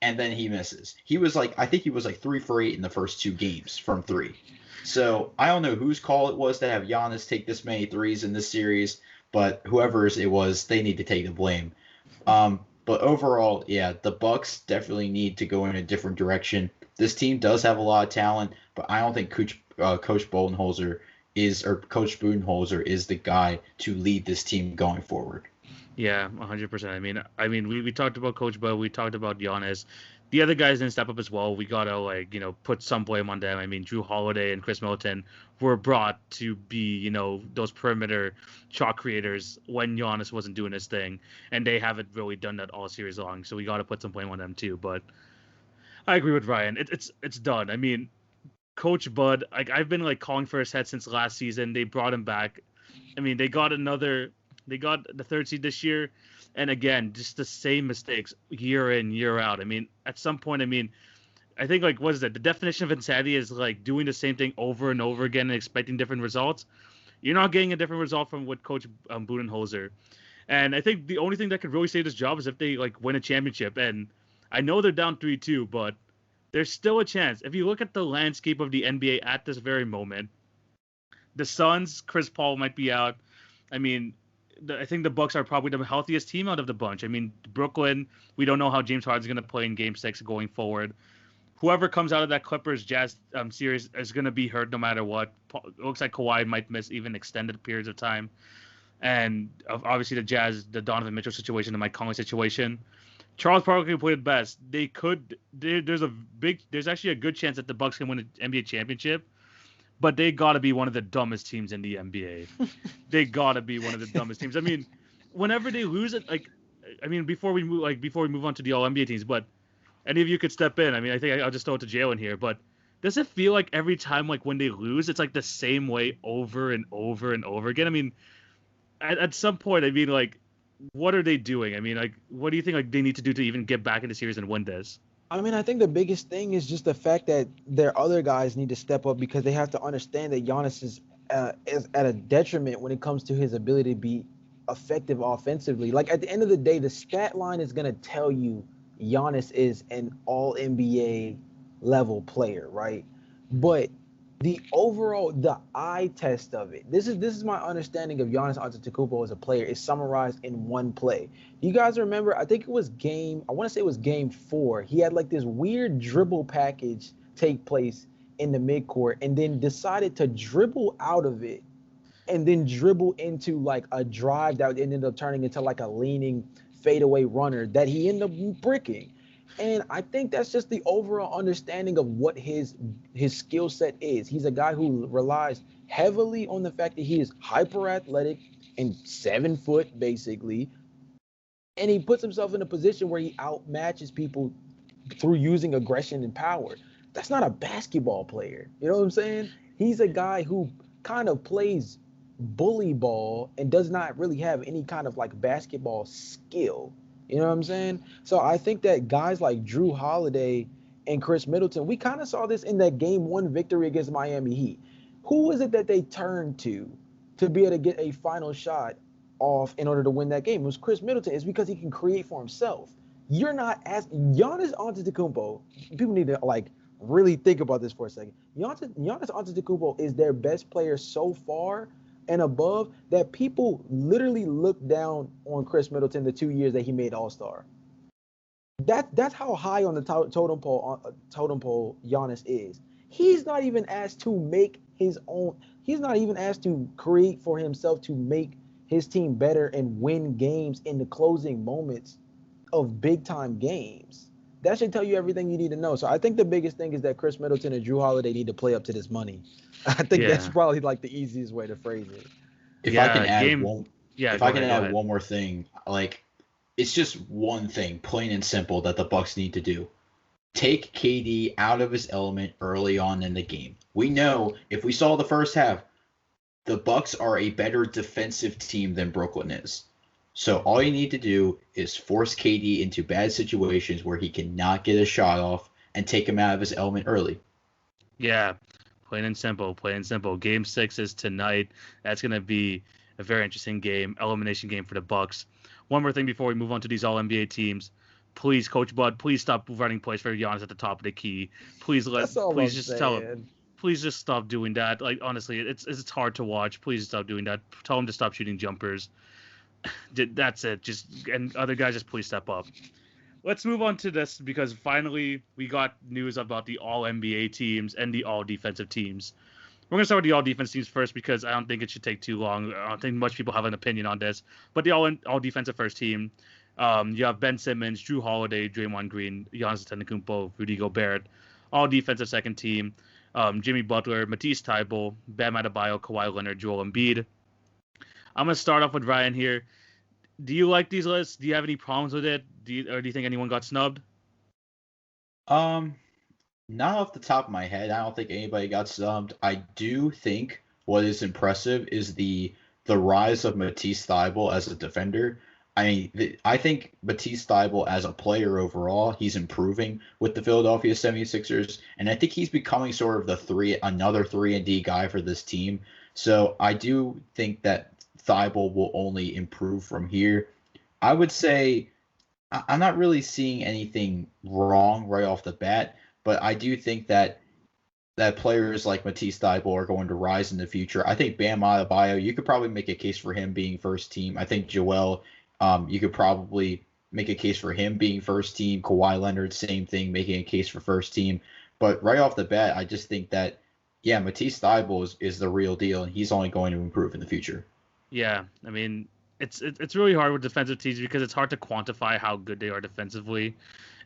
and then he misses. I think he was like 3 for 8 in the first 2 games from 3. So I don't know whose call it was to have Giannis take this many threes in this series, but whoever's it was, they need to take the blame. But overall, yeah, the Bucks definitely need to go in a different direction. This team does have a lot of talent, but I don't think Coach Budenholzer Coach Budenholzer is the guy to lead this team going forward. Yeah, 100%. We talked about Coach Bo, we talked about Giannis. The other guys didn't step up as well. We gotta put some blame on them. I mean, Drew Holiday and Chris Middleton were brought to be those perimeter shot creators when Giannis wasn't doing his thing, and they haven't really done that all series long. So we gotta put some blame on them too. But I agree with Ryan. It's done. I mean, Coach Bud, I've been calling for his head since last season. They brought him back. I mean, they got the 3rd seed this year, and again, just the same mistakes year in, year out. I mean, at some point, I think what is it? The definition of insanity is doing the same thing over and over again and expecting different results. You're not getting a different result from what Coach Budenholzer. And I think the only thing that could really save this job is if they win a championship. And I know they're down 3-2, but there's still a chance. If you look at the landscape of the NBA at this very moment, the Suns, Chris Paul might be out. I mean, I think the Bucks are probably the healthiest team out of the bunch. I mean, Brooklyn, we don't know how James Harden's going to play in Game 6 going forward. Whoever comes out of that Clippers Jazz series is going to be hurt no matter what. It looks like Kawhi might miss even extended periods of time. And obviously the Jazz, the Donovan Mitchell situation, the Mike Conley situation. Charles Barkley played it best. There's actually a good chance that the Bucks can win an NBA championship. But they got to be one of the dumbest teams in the NBA. They got to be one of the dumbest teams. I mean, whenever they lose it, before we move on to the All NBA teams, but any of you could step in. I mean, I think I'll just throw it to Jalon here. But does it feel like every time, when they lose, it's the same way over and over and over again? I mean, at some point, what are they doing? I mean, what do you think they need to do to even get back in the series and win this? I mean, I think the biggest thing is just the fact that their other guys need to step up because they have to understand that Giannis is at a detriment when it comes to his ability to be effective offensively. At the end of the day, the stat line is going to tell you Giannis is an all NBA level player, right? But the eye test of it. This is my understanding of Giannis Antetokounmpo as a player is summarized in one play. You guys remember? I think it was I want to say it was game 4. He had this weird dribble package take place in the midcourt, and then decided to dribble out of it, and then dribble into a drive that ended up turning into a leaning fadeaway runner that he ended up bricking. And I think that's just the overall understanding of what his skill set is. He's a guy who relies heavily on the fact that he is hyper athletic and 7 foot basically. And he puts himself in a position where he outmatches people through using aggression and power. That's not a basketball player. You know what I'm saying? He's a guy who kind of plays bully ball and does not really have any kind of basketball skill. You know what I'm saying? So I think that guys like Drew Holiday and Chris Middleton, we kind of saw this in that game 1 victory against Miami Heat. Who was it that they turned to be able to get a final shot off in order to win that game? It was Chris Middleton. It's because he can create for himself. You're not asking Giannis Antetokounmpo. People need to really think about this for a second. Giannis Antetokounmpo is their best player so far and above that people literally look down on Chris Middleton the 2 years that he made All-Star. That's how high on the totem pole Giannis is. He's not even asked to make his own. He's not even asked to create for himself to make his team better and win games in the closing moments of big time games. That should tell you everything you need to know. So I think the biggest thing is that Chris Middleton and Drew Holiday need to play up to this money. I think that's probably the easiest way to phrase it. If I can add one more thing, it's just one thing, plain and simple, that the Bucks need to do. take KD out of his element early on in the game. We know if we saw the first half, the Bucks are a better defensive team than Brooklyn is. So all you need to do is force KD into bad situations where he cannot get a shot off and take him out of his element early. Yeah, plain and simple, plain and simple. Game 6 is tonight. That's going to be a very interesting game, elimination game for the Bucks. One more thing before we move on to these All-NBA teams. Please, Coach Bud, please stop running plays for Giannis at the top of the key. Please That's all I'm just saying. tell him. Please just stop doing that. Like, honestly, it's hard to watch. Please stop doing that. Tell him to stop shooting jumpers. That's it. And other guys, just please step up. Let's move on to this because finally we got news about the All NBA teams and the All Defensive teams. We're gonna start with the All Defense teams first because I don't think it should take too long. I don't think much people have an opinion on this. But the All Defensive first team, you have Ben Simmons, Drew Holiday, Draymond Green, Giannis Antetokounmpo, Rudy Gobert. All Defensive second team, Jimmy Butler, Matisse Thybulle, Bam Adebayo, Kawhi Leonard, Joel Embiid. I'm gonna start off with Ryan here. Do you like these lists? Do you have any problems with it? Do you think anyone got snubbed? Not off the top of my head, I don't think anybody got snubbed. I do think what is impressive is the rise of Matisse Thybulle as a defender. I mean, I think Matisse Thybulle as a player overall, he's improving with the Philadelphia 76ers, and I think he's becoming sort of another 3-and-D guy for this team. So I do think that Thybulle will only improve from here. I would say I'm not really seeing anything wrong right off the bat, but I do think that players like Matisse Thybulle are going to rise in the future. I think Bam Adebayo, you could probably make a case for him being first team. I think Joel, you could probably make a case for him being first team. Kawhi Leonard, same thing, making a case for first team. But right off the bat, I just think that, yeah, Matisse Thybulle is the real deal, and he's only going to improve in the future. Yeah, I mean, it's really hard with defensive teams because it's hard to quantify how good they are defensively.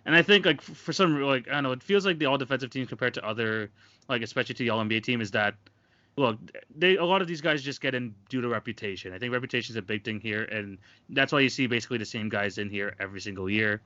And I think, like, for some, like, I don't know, it feels like the all defensive teams compared to other, like, especially to the All NBA team, is that, look, a lot of these guys just get in due to reputation. I think reputation is a big thing here, and that's why you see basically the same guys in here every single year.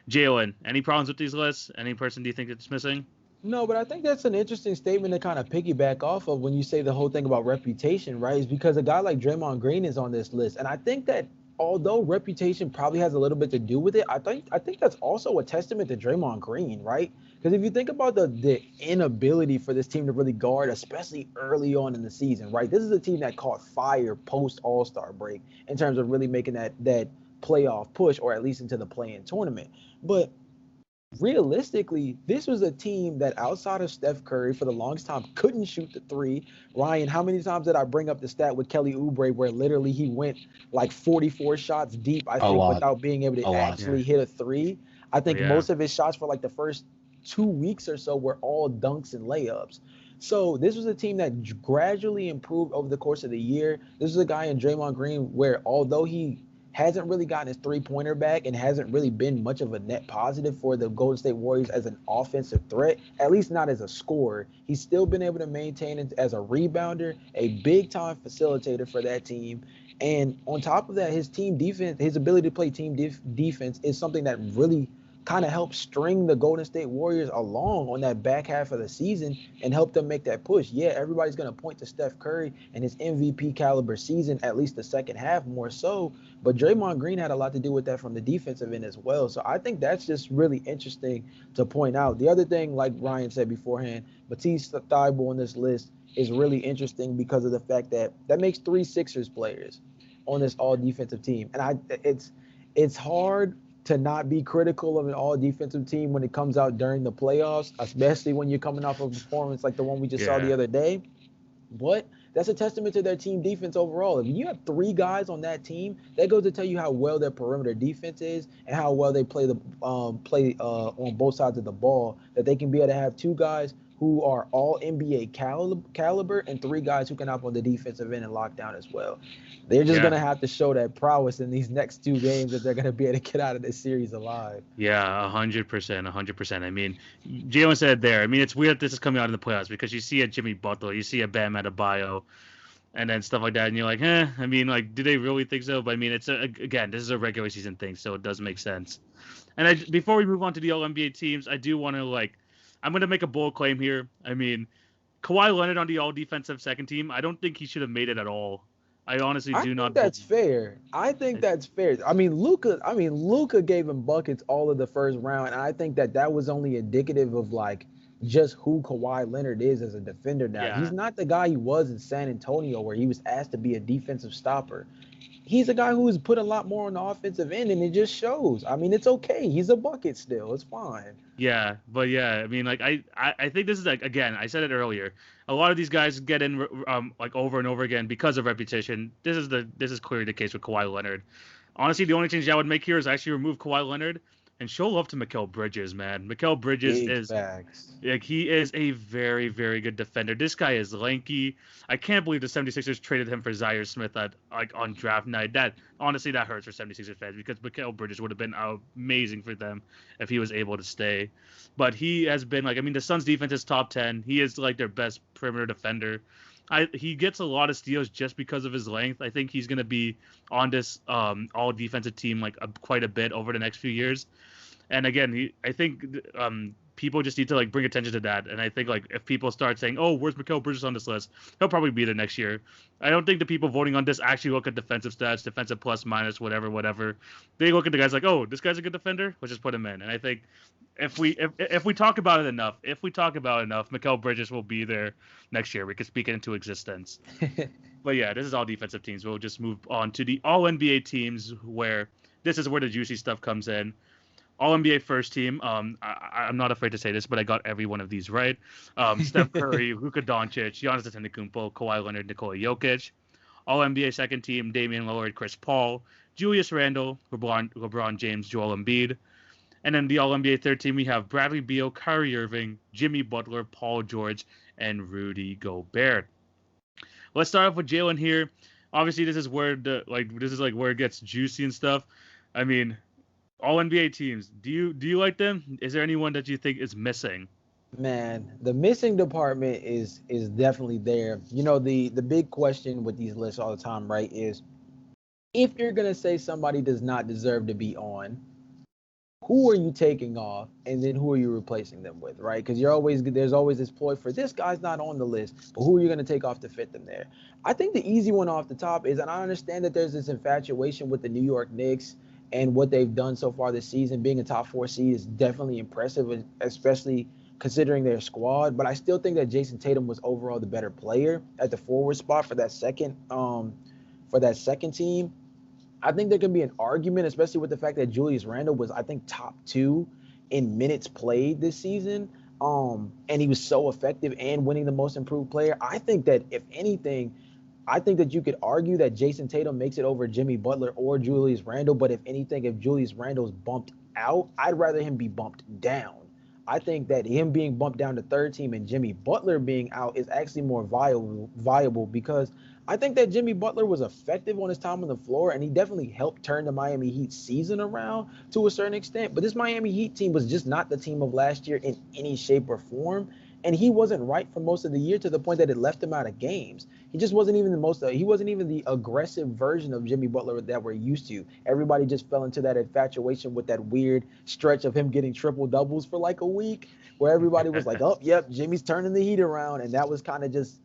Jalon, any problems with these lists? Any person do you think that's missing? No, but I think that's an interesting statement to kind of piggyback off of when you say the whole thing about reputation, right? Is because a guy like Draymond Green is on this list. And I think that although reputation probably has a little bit to do with it, I think that's also a testament to Draymond Green, right? Because if you think about the inability for this team to really guard, especially early on in the season, right? This is a team that caught fire post All-Star break in terms of really making that playoff push, or at least into the play-in tournament. But realistically, this was a team that outside of Steph Curry for the longest time couldn't shoot the three. Ryan, how many times did I bring up the stat with Kelly Oubre where literally he went like 44 shots deep, I think, without being able to actually hit a three? I think most of his shots for like the first 2 weeks or so were all dunks and layups. So this was a team that gradually improved over the course of the year. This is a guy in Draymond Green where although he hasn't really gotten his three-pointer back and hasn't really been much of a net positive for the Golden State Warriors as an offensive threat, at least not as a scorer. He's still been able to maintain it as a rebounder, a big-time facilitator for that team. And on top of that, his team defense, his ability to play team defense is something that really kind of helped string the Golden State Warriors along on that back half of the season and help them make that push. Yeah, everybody's going to point to Steph Curry and his MVP caliber season, at least the second half more so. But Draymond Green had a lot to do with that from the defensive end as well. So I think that's just really interesting to point out. The other thing, like Ryan said beforehand, Matisse Thybulle on this list is really interesting because of the fact that makes 3 Sixers players on this all defensive team. And it's hard to not be critical of an all defensive team when it comes out during the playoffs, especially when you're coming off a performance like the one we just saw the other day. But that's a testament to their team defense overall. If you have 3 guys on that team, that goes to tell you how well their perimeter defense is and how well they play on both sides of the ball, that they can be able to have 2 guys who are all NBA caliber and 3 guys who can hop on the defensive end and lock down as well. They're just going to have to show that prowess in these next 2 games that they're going to be able to get out of this series alive. Yeah, 100%. I mean, Jalon said there. I mean, it's weird this is coming out in the playoffs because you see a Jimmy Butler, you see a Bam Adebayo. and then stuff like that. And you're like, I mean, like, do they really think so? But I mean, again, this is a regular season thing, so it does make sense. And before we move on to the All NBA teams, I do want to I'm going to make a bold claim here. I mean, Kawhi Leonard on the All Defensive second team, I don't think he should have made it at all. I honestly I do think not that's believe. fair. I think that's fair. Luca gave him buckets all of the first round, and I think that was only indicative of like just who Kawhi Leonard is as a defender now. He's Yeah, not the guy he was in San Antonio where he was asked to be a defensive stopper. He's a guy who has put a lot more on the offensive end, and it just shows. I mean, it's okay. He's a bucket still. It's fine. yeah, but yeah, I mean, like I think this is like, again, I said it earlier. A lot of these guys get in like over and over again because of repetition. This is clearly the case with Kawhi Leonard. Honestly, the only change I would make here is actually remove Kawhi Leonard and show love to Mikal Bridges, man. Mikal Bridges Big is facts. like, he is a very, very good defender. This guy is lanky. I can't believe the 76ers traded him for Zaire Smith on draft night. That honestly, that hurts for 76ers fans because Mikal Bridges would have been amazing for them if he was able to stay. But he has been like, I mean, the Suns defense is top 10. He is like their best perimeter defender. He gets a lot of steals just because of his length. I think he's going to be on this all defensive team like quite a bit over the next few years. And again, I think people just need to like bring attention to that. And I think like if people start saying, "Oh, where's Mikal Bridges on this list?" He'll probably be there next year. I don't think the people voting on this actually look at defensive stats, defensive plus minus, whatever. They look at the guys like, "Oh, this guy's a good defender. Let's just put him in." And I think if we talk about it enough, Mikal Bridges will be there next year. We could speak it into existence. But yeah, this is all defensive teams. We'll just move on to the All NBA teams, where this is where the juicy stuff comes in. All NBA first team. I'm not afraid to say this, but I got every one of these right. Steph Curry, Luka Doncic, Giannis Antetokounmpo, Kawhi Leonard, Nikola Jokic. All NBA second team: Damian Lillard, Chris Paul, Julius Randle, LeBron James, Joel Embiid. And then the All NBA third team, we have Bradley Beal, Kyrie Irving, Jimmy Butler, Paul George, and Rudy Gobert. Let's start off with Jalon here. Obviously, this is where where it gets juicy and stuff. I mean, all NBA teams. Do you like them? Is there anyone that you think is missing? Man, the missing department is definitely there. You know, the big question with these lists all the time, right, is if you're gonna say somebody does not deserve to be on, who are you taking off, and then who are you replacing them with, right? Because there's always this ploy for this guy's not on the list, but who are you going to take off to fit them there? I think the easy one off the top is, and I understand that there's this infatuation with the New York Knicks and what they've done so far this season. Being a top 4 seed is definitely impressive, especially considering their squad. But I still think that Jason Tatum was overall the better player at the forward spot for that second team. I think there can be an argument, especially with the fact that Julius Randle was, I think, top 2 in minutes played this season. And he was so effective and winning the most improved player. I think that if anything, I think that you could argue that Jason Tatum makes it over Jimmy Butler or Julius Randle. But if anything, if Julius Randle's bumped out, I'd rather him be bumped down. I think that him being bumped down to third team and Jimmy Butler being out is actually more viable because I think that Jimmy Butler was effective on his time on the floor, and he definitely helped turn the Miami Heat season around to a certain extent. But this Miami Heat team was just not the team of last year in any shape or form. And he wasn't right for most of the year to the point that it left him out of games. He just wasn't even he wasn't even the aggressive version of Jimmy Butler that we're used to. Everybody just fell into that infatuation with that weird stretch of him getting triple doubles for like a week where everybody was like, oh, yep, Jimmy's turning the Heat around. And that was kind of just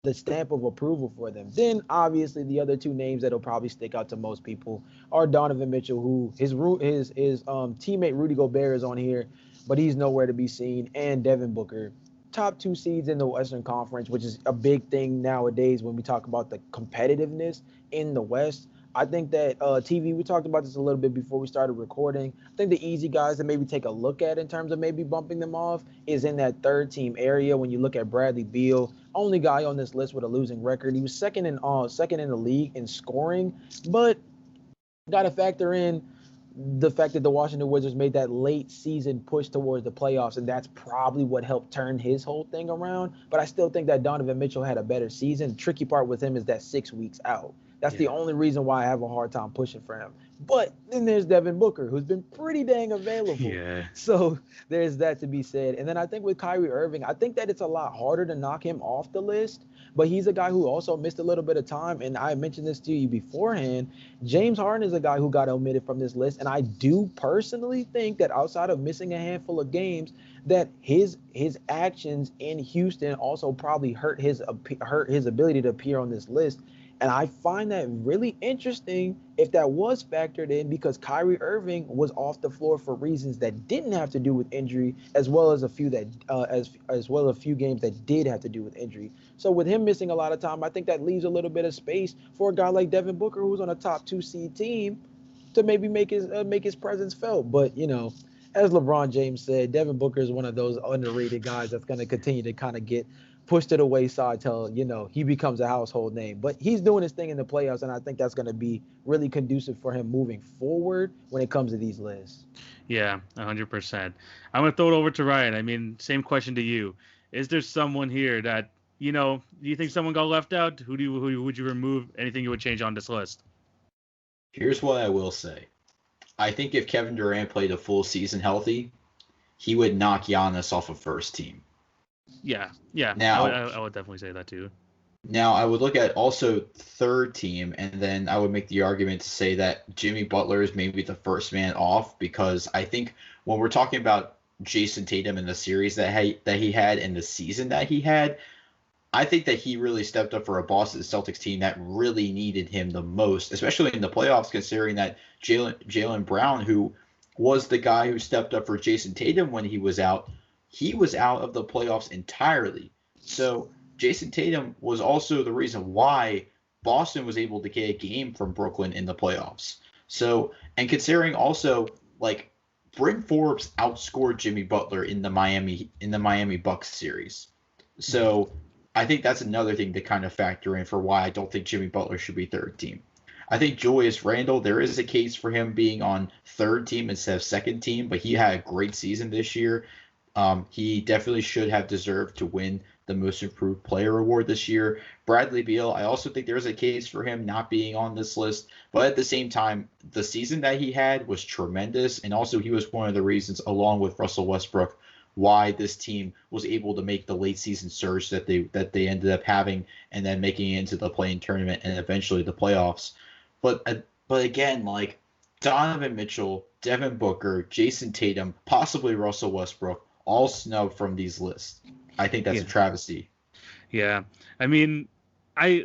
the stamp of approval for them. Then obviously the other two names that'll probably stick out to most people are Donovan Mitchell, who his teammate Rudy Gobert is on here, but he's nowhere to be seen, and Devin Booker. Top 2 seeds in the Western Conference, which is a big thing nowadays when we talk about the competitiveness in the West. I think that TV, we talked about this a little bit before we started recording. I think the easy guys to maybe take a look at in terms of maybe bumping them off is in that third team area. When you look at Bradley Beal, only guy on this list with a losing record. He was second in the league in scoring, but got to factor in the fact that the Washington Wizards made that late season push towards the playoffs, and that's probably what helped turn his whole thing around. But I still think that Donovan Mitchell had a better season. The tricky part with him is that 6 weeks out. That's the only reason why I have a hard time pushing for him. But then there's Devin Booker, who's been pretty dang available. Yeah. So there's that to be said. And then I think with Kyrie Irving, I think that it's a lot harder to knock him off the list but he's a guy who also missed a little bit of time. And I mentioned this to you beforehand. James Harden is a guy who got omitted from this list, and I do personally think that outside of missing a handful of games, that his actions in Houston also probably hurt his ability to appear on this list. And I find that really interesting if that was factored in, because Kyrie Irving was off the floor for reasons that didn't have to do with injury, as well as a few that as well as a few games that did have to do with injury. So with him missing a lot of time, I think that leaves a little bit of space for a guy like Devin Booker, who's on a top 2 seed team, to maybe make his presence felt. But as LeBron James said, Devin Booker is one of those underrated guys that's going to continue to kind of get pushed to the wayside till he becomes a household name. But he's doing his thing in the playoffs, and I think that's going to be really conducive for him moving forward when it comes to these lists. Yeah, 100%. I'm gonna throw it over to Ryan. I mean, same question to you. Is there someone here that do you think someone got left out? Who would you remove? Anything you would change on this list? Here's what I will say. I think if Kevin Durant played a full season healthy, he would knock Giannis off of first team. Yeah. Now, I would definitely say that too. Now, I would look at also third team, and then I would make the argument to say that Jimmy Butler is maybe the first man off, because I think when we're talking about Jason Tatum in the series that he had and the season that he had, I think that he really stepped up for a Boston Celtics team that really needed him the most, especially in the playoffs, considering that Jaylen Brown, who was the guy who stepped up for Jason Tatum when he was out of the playoffs entirely. So Jason Tatum was also the reason why Boston was able to get a game from Brooklyn in the playoffs. So, and considering also, like, Bryn Forbes outscored Jimmy Butler in the Miami Bucks series. So I think that's another thing to kind of factor in for why I don't think Jimmy Butler should be third team. I think Julius Randle, there is a case for him being on third team instead of second team, but he had a great season this year. He definitely should have deserved to win the Most Improved Player award this year. Bradley Beal, I also think there's a case for him not being on this list, but at the same time, the season that he had was tremendous, and also he was one of the reasons, along with Russell Westbrook, why this team was able to make the late season surge that they ended up having, and then making it into the play-in tournament and eventually the playoffs. But again, like Donovan Mitchell, Devin Booker, Jason Tatum, possibly Russell Westbrook, all snubbed from these lists. I think that's a travesty. Yeah, I mean, I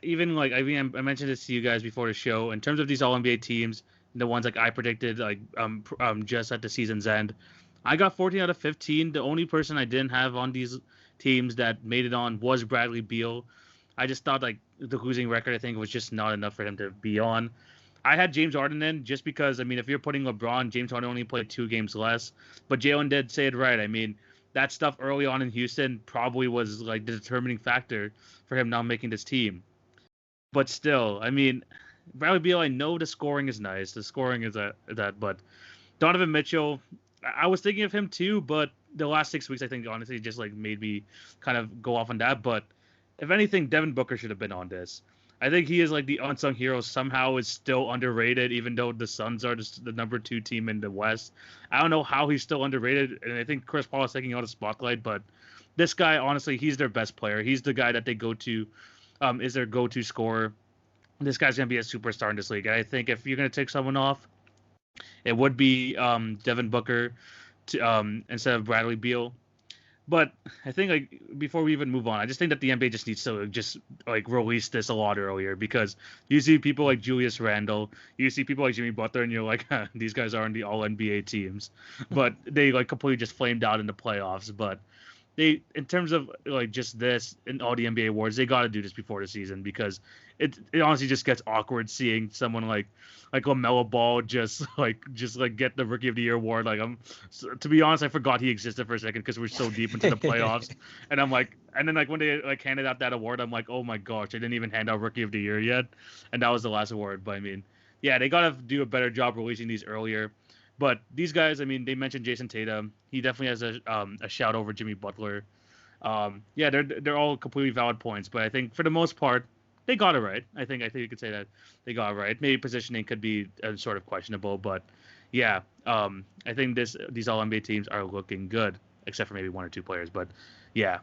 mentioned this to you guys before the show. In terms of these All NBA teams, the ones like I predicted, just at the season's end, I got 14 out of 15. The only person I didn't have on these teams that made it on was Bradley Beal. I just thought like the losing record, I think, was just not enough for him to be on. I had James Harden in just because, I mean, if you're putting LeBron, James Harden only played 2 games less. But Jalon did say it right. I mean, that stuff early on in Houston probably was like the determining factor for him not making this team. But still, I mean, Bradley Beal, I know the scoring is nice. The scoring is that, but Donovan Mitchell, I was thinking of him too, but the last 6 weeks, I think, honestly, just like made me kind of go off on that. But if anything, Devin Booker should have been on this. I think he is like the unsung hero. Somehow is still underrated, even though the Suns are just the number 2 team in the West. I don't know how he's still underrated, and I think Chris Paul is taking out a spotlight. But this guy, honestly, he's their best player. He's the guy that they go to, is their go-to scorer. This guy's gonna be a superstar in this league. And I think if you're gonna take someone off, it would be Devin Booker instead of Bradley Beal. But I think like before we even move on, I just think that the NBA just needs to just like release this a lot earlier, because you see people like Julius Randle, you see people like Jimmy Butler, and you're like, these guys are on the All NBA teams, but they like completely just flamed out in the playoffs. But they, in terms of like just this and all the NBA awards, they got to do this before the season, because it honestly just gets awkward seeing someone like LaMelo Ball just get the Rookie of the Year award. Like, to be honest, I forgot he existed for a second because we're so deep into the playoffs, and I'm like, and then like when they like handed out that award, I'm like, oh my gosh, they didn't even hand out Rookie of the Year yet, and that was the last award. But I mean, yeah, they gotta do a better job releasing these earlier. But these guys, I mean, they mentioned Jason Tatum. He definitely has a shout over Jimmy Butler. Yeah, they're all completely valid points, but I think for the most part, they got it right. I think you could say that they got it right. Maybe positioning could be sort of questionable, but yeah, I think these All NBA teams are looking good, except for maybe 1 or 2 players. But yeah,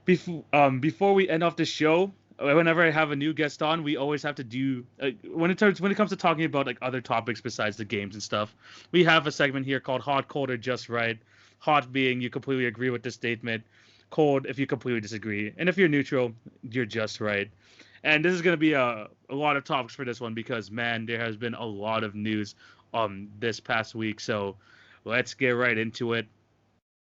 Before we end off the show, whenever I have a new guest on, we always have to do when it comes to talking about like other topics besides the games and stuff. We have a segment here called Hot, Cold, or Just Right. Hot being you completely agree with the statement, cold if you completely disagree, and if you're neutral, you're just right. And this is going to be a lot of topics for this one because man, there has been a lot of news this past week. So let's get right into it.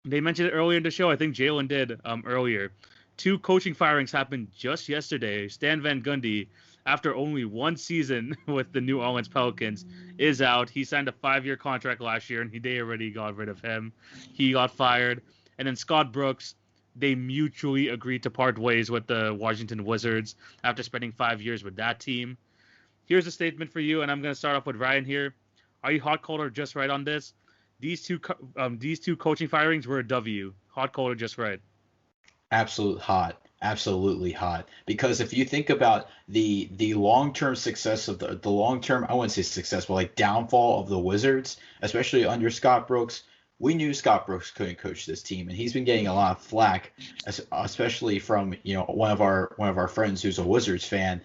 They mentioned it earlier in the show. I think Jalon did earlier. Two coaching firings happened just yesterday. Stan Van Gundy, after only one season with the New Orleans Pelicans, is out. He signed a 5-year contract last year, and they already got rid of him. He got fired. And then Scott Brooks, they mutually agreed to part ways with the Washington Wizards after spending 5 years with that team. Here's a statement for you, and I'm going to start off with Ryan here. Are you hot, cold, or just right on this? These two coaching firings were a W. Hot, cold, or just right? Absolutely hot. Because if you think about the long term success of the long term, I wouldn't say success, but like downfall of the Wizards, especially under Scott Brooks, we knew Scott Brooks couldn't coach this team, and he's been getting a lot of flack, especially from one of our friends who's a Wizards fan.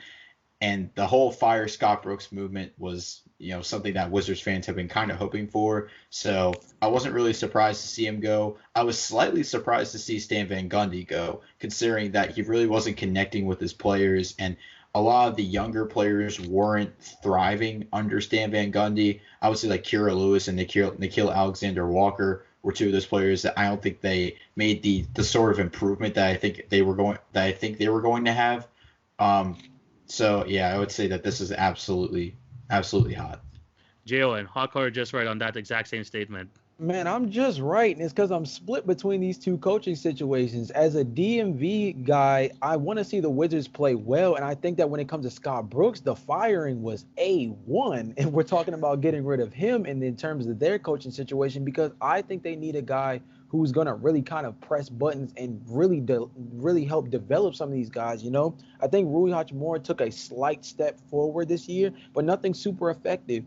And the whole fire Scott Brooks movement was, something that Wizards fans have been kind of hoping for. So I wasn't really surprised to see him go. I was slightly surprised to see Stan Van Gundy go, considering that he really wasn't connecting with his players, and a lot of the younger players weren't thriving under Stan Van Gundy. I would say like Kira Lewis and Nikhil Alexander Walker were two of those players that I don't think they made the sort of improvement that I think they were going to have. So yeah, I would say that this is absolutely hot. Jalen, hot, cold, or just right on that exact same statement? Man, I'm just right, and it's because I'm split between these two coaching situations. As a DMV guy, I want to see the Wizards play well, and I think that when it comes to Scott Brooks, the firing was A1, and we're talking about getting rid of him in terms of their coaching situation because I think they need a guy who's going to really kind of press buttons and really help develop some of these guys, I think Rui Hachimura took a slight step forward this year, but nothing super effective.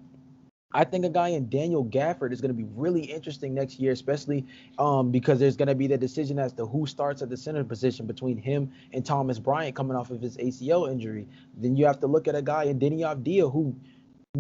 I think a guy in Daniel Gafford is going to be really interesting next year, especially because there's going to be the decision as to who starts at the center position between him and Thomas Bryant coming off of his ACL injury. Then you have to look at a guy in Denny Avdija who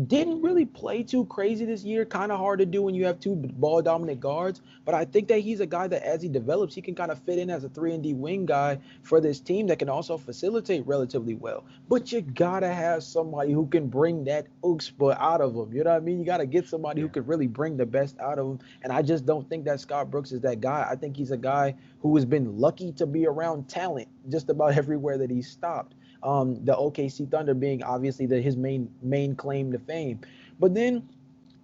didn't really play too crazy this year. Kind of hard to do when you have two ball dominant guards. But I think that he's a guy that as he develops, he can kind of fit in as a 3-and-D wing guy for this team that can also facilitate relatively well. But you got to have somebody who can bring that chutzpah out of him. You know what I mean? You got to get somebody who could really bring the best out of him. And I just don't think that Scott Brooks is that guy. I think he's a guy who has been lucky to be around talent just about everywhere that he's stopped. The OKC Thunder being obviously his main claim to fame. But then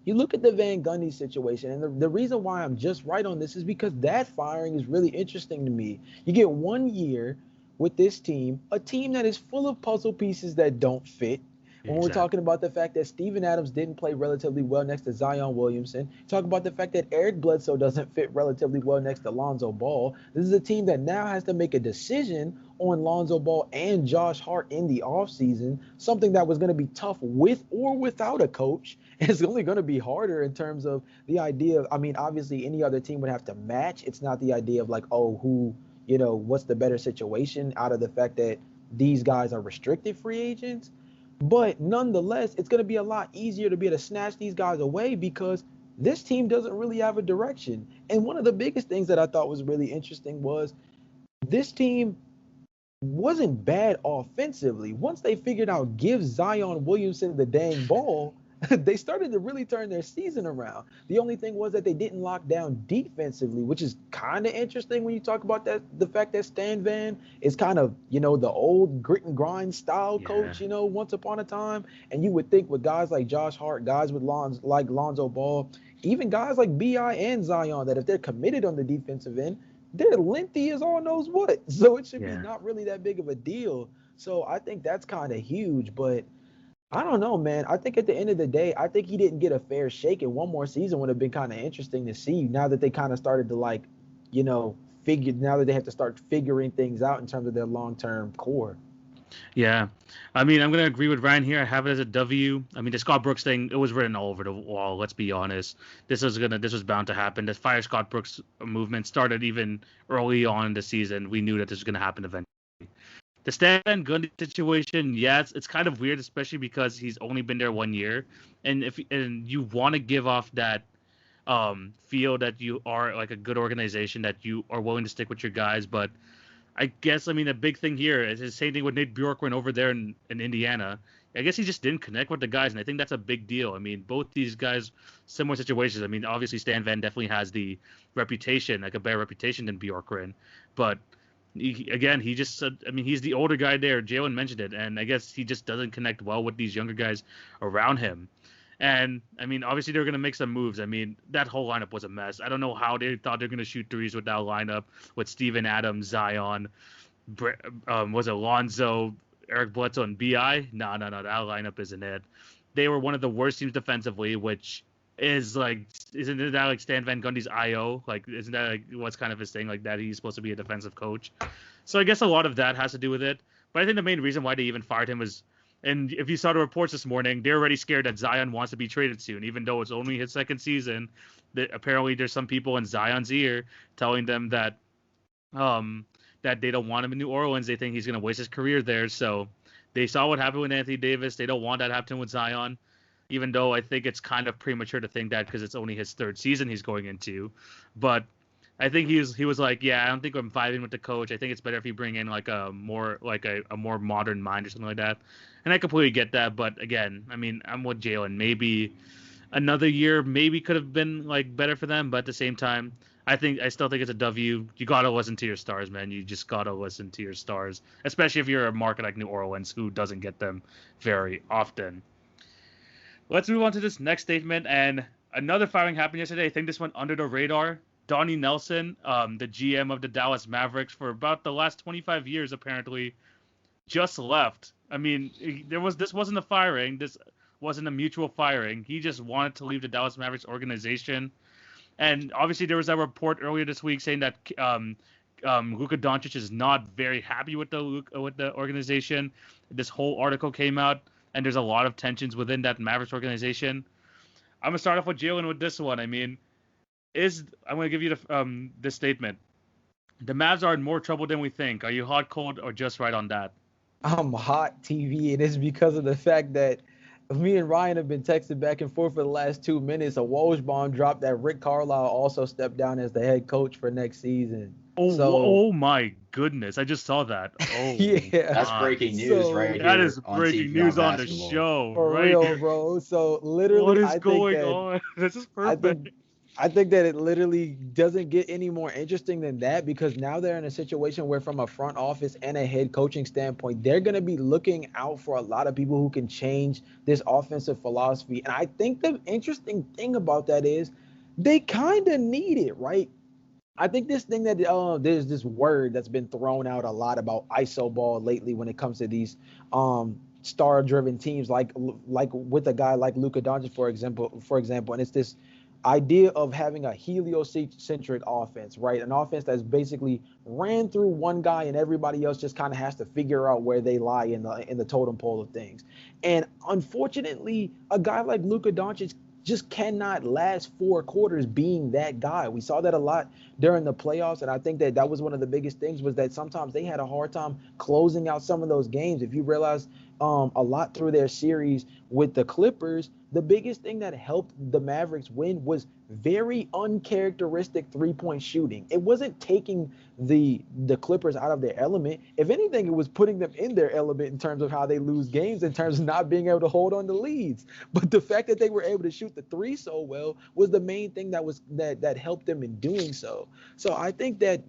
you look at the Van Gundy situation, and the reason why I'm just right on this is because that firing is really interesting to me. You get 1 year with this team, a team that is full of puzzle pieces that don't fit. When we're talking about the fact that Steven Adams didn't play relatively well next to Zion Williamson, talk about the fact that Eric Bledsoe doesn't fit relatively well next to Lonzo Ball. This is a team that now has to make a decision on Lonzo Ball and Josh Hart in the offseason, something that was going to be tough with or without a coach. It's only going to be harder in terms of the idea of, obviously any other team would have to match. It's not the idea of like, what's the better situation out of the fact that these guys are restricted free agents. But nonetheless, it's going to be a lot easier to be able to snatch these guys away because this team doesn't really have a direction. And one of the biggest things that I thought was really interesting was this team wasn't bad offensively. Once they figured out give Zion Williamson the dang ball, they started to really turn their season around. The only thing was that they didn't lock down defensively, which is kind of interesting when you talk about that. The fact that Stan Van is kind of, the old grit and grind style coach, once upon a time. And you would think with guys like Josh Hart, guys with like Lonzo Ball, even guys like B.I. and Zion, that if they're committed on the defensive end, they're lengthy as all knows what. So it should be not really that big of a deal. So I think that's kind of huge, but I don't know, man. I think at the end of the day, I think he didn't get a fair shake, and one more season would have been kind of interesting to see now that they kind of started to now that they have to start figuring things out in terms of their long-term core. Yeah. I mean, I'm going to agree with Ryan here. I have it as a W. I mean, the Scott Brooks thing, it was written all over the wall, let's be honest. This was bound to happen. The fire Scott Brooks movement started even early on in the season. We knew that this was going to happen eventually. The Stan Van Gundy situation, yes, it's kind of weird, especially because he's only been there 1 year, and you want to give off that feel that you are like a good organization, that you are willing to stick with your guys. But I guess, I mean, a big thing here is the same thing with Nate Bjorkgren over there in Indiana. I guess he just didn't connect with the guys, and I think that's a big deal. I mean, both these guys, similar situations. I mean, obviously Stan Van definitely has the reputation, like a better reputation than Bjorkgren, but he just said, I mean, he's the older guy there. Jalon mentioned it, and I guess he just doesn't connect well with these younger guys around him. And I mean, obviously they're gonna make some moves. I mean, that whole lineup was a mess. I don't know how they thought they're gonna shoot threes with that lineup with Steven Adams, Zion, was it Lonzo, Eric Bledsoe, and Bi? No, that lineup isn't it. They were one of the worst teams defensively, which is like, isn't that like Stan Van Gundy's IO? Like, isn't that like what's kind of his thing, like that he's supposed to be a defensive coach? So I guess a lot of that has to do with it. But I think the main reason why they even fired him was, and if you saw the reports this morning, they're already scared that Zion wants to be traded soon, even though it's only his second season. That apparently there's some people in Zion's ear telling them that they don't want him in New Orleans. They think he's going to waste his career there. So they saw what happened with Anthony Davis. They don't want that happening with Zion, even though I think it's kind of premature to think that because it's only his third season he's going into. But I think he was like, yeah, I don't think I'm vibing with the coach. I think it's better if you bring in like a more modern mind or something like that. And I completely get that. But again, I mean, I'm with Jalon. Maybe another year maybe could have been like better for them, but at the same time, I still think it's a W. You gotta listen to your stars, man. You just gotta listen to your stars, especially if you're a market like New Orleans, who doesn't get them very often. Let's move on to this next statement. And another firing happened yesterday. I think this went under the radar. Donnie Nelson, the GM of the Dallas Mavericks for about the last 25 years, apparently, just left. I mean, this wasn't a firing. This wasn't a mutual firing. He just wanted to leave the Dallas Mavericks organization. And obviously, there was that report earlier this week saying that Luka Doncic is not very happy with the organization. This whole article came out, and there's a lot of tensions within that Mavericks organization. I'm gonna start off with Jalon with this one. I mean, I'm gonna give you this statement. The Mavs are in more trouble than we think. Are you hot, cold, or just right on that? I'm hot TV, and it's because of the fact that me and Ryan have been texting back and forth for the last 2 minutes. A Woj bomb dropped that Rick Carlisle also stepped down as the head coach for next season. Oh my goodness! I just saw that. Oh yeah, that's breaking news right here. That is breaking news on the show, for right real, here. bro. So literally, what is going on? This is perfect. I think that it literally doesn't get any more interesting than that, because now they're in a situation where, from a front office and a head coaching standpoint, they're going to be looking out for a lot of people who can change this offensive philosophy. And I think the interesting thing about that is they kind of need it, right? I think this thing that there's this word that's been thrown out a lot about ISO ball lately when it comes to these star-driven teams, like with a guy like Luka Doncic, for example, and it's this idea of having a heliocentric offense, right? An offense that's basically ran through one guy and everybody else just kind of has to figure out where they lie in the totem pole of things. And unfortunately, a guy like Luka Doncic just cannot last 4 quarters being that guy. We saw that a lot during the playoffs, and I think that was one of the biggest things, was that sometimes they had a hard time closing out some of those games. If you realize a lot through their series with the Clippers, the biggest thing that helped the Mavericks win was very uncharacteristic three-point shooting. It wasn't taking the Clippers out of their element. If anything, it was putting them in their element in terms of how they lose games, in terms of not being able to hold on to leads. But the fact that they were able to shoot the three so well was the main thing that helped them in doing so. So I think that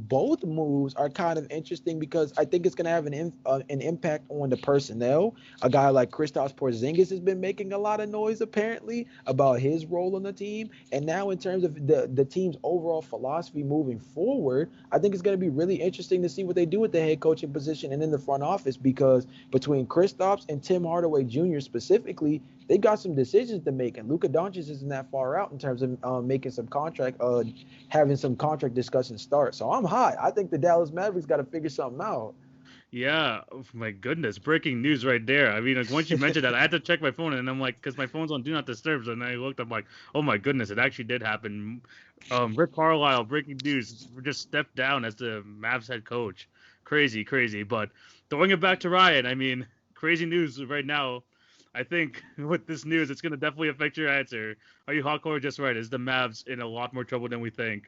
both moves are kind of interesting, because I think it's going to have an impact on the personnel. A guy like Kristaps Porzingis has been making a lot of noise apparently about his role on the team. And now in terms of the team's overall philosophy moving forward, I think it's going to be really interesting to see what they do with the head coaching position and in the front office, because between Kristaps and Tim Hardaway Jr. specifically, they got some decisions to make, and Luka Doncic isn't that far out in terms of making some having some contract discussions start. So I'm hot. I think the Dallas Mavericks got to figure something out. Yeah, oh my goodness, breaking news right there. I mean, like once you mentioned that, I had to check my phone, and I'm like, because my phone's on Do Not Disturb, and I looked, I'm like, oh my goodness, it actually did happen. Rick Carlisle, breaking news, just stepped down as the Mavs head coach. Crazy, crazy. But throwing it back to Ryan, I mean, crazy news right now. I think with this news, it's gonna definitely affect your answer. Are you hot or just right? Is the Mavs in a lot more trouble than we think?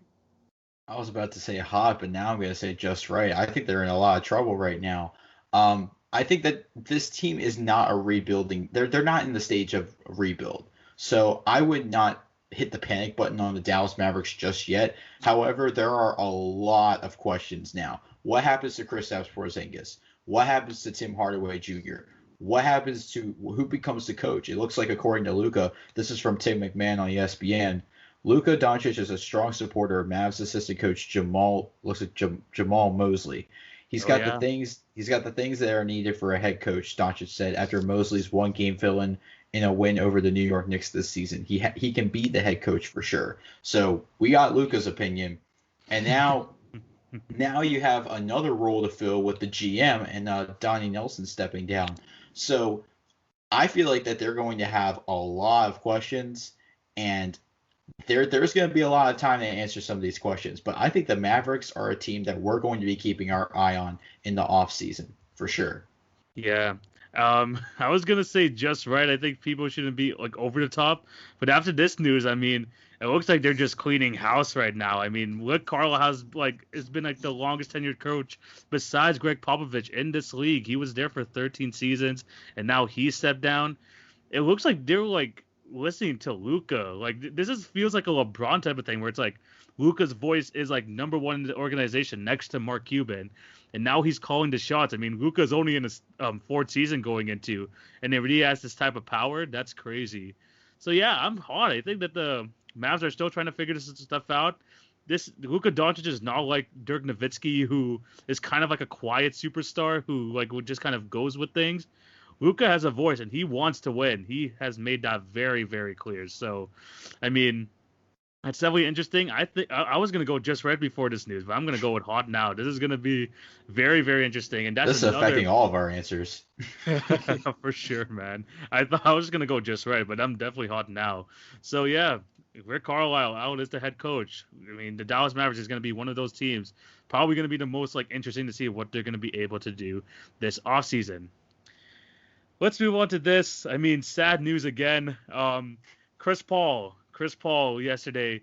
I was about to say hot, but now I'm going to say just right. I think they're in a lot of trouble right now. I think that this team is not a rebuilding. They're not in the stage of rebuild. So I would not hit the panic button on the Dallas Mavericks just yet. However, there are a lot of questions now. What happens to Kristaps Porzingis? What happens to Tim Hardaway Jr.? What happens to who becomes the coach? It looks like, according to Luca, this is from Tim McMahon on ESPN. Luka Doncic is a strong supporter of Mavs assistant coach Jamal Mosley. He's Oh got the yeah. things he's got the things that are needed for a head coach, Doncic said after Mosley's one game fill-in in a win over the New York Knicks this season. He can be the head coach for sure. So we got Luka's opinion, and now you have another role to fill with the GM and Donnie Nelson stepping down. So I feel like that they're going to have a lot of questions, and there's going to be a lot of time to answer some of these questions, but I think the Mavericks are a team that we're going to be keeping our eye on in the off season for sure. Yeah. I was gonna say just right. I think people shouldn't be like over the top, but after this news, I mean, it looks like they're just cleaning house right now. I mean, Rick Carlisle has been like the longest tenured coach besides Greg Popovich in this league. He was there for 13 seasons, and now he stepped down. It looks like they're like listening to Luca. Like feels like a LeBron type of thing where it's like Luca's voice is like number one in the organization next to Mark Cuban, and now he's calling the shots. I mean, Luca's only in his fourth season going into, and if he has this type of power, that's crazy. So yeah, I'm hot. I think that the Mavs are still trying to figure this stuff out. This Luka Doncic is not like Dirk Nowitzki, who is kind of like a quiet superstar who like would just kind of goes with things. Luka has a voice and he wants to win. He has made that very, very clear. So, I mean, that's definitely interesting. I think I was gonna go just right before this news, but I'm gonna go with hot now. This is gonna be very, very interesting, and that's This is affecting all of our answers. for sure, man. I thought I was gonna go just right, but I'm definitely hot now. So yeah, Rick Carlisle out as the head coach. I mean, the Dallas Mavericks is gonna be one of those teams, probably gonna be the most like interesting to see what they're gonna be able to do this offseason. Let's move on to this. I mean, sad news again. Chris Paul. Chris Paul yesterday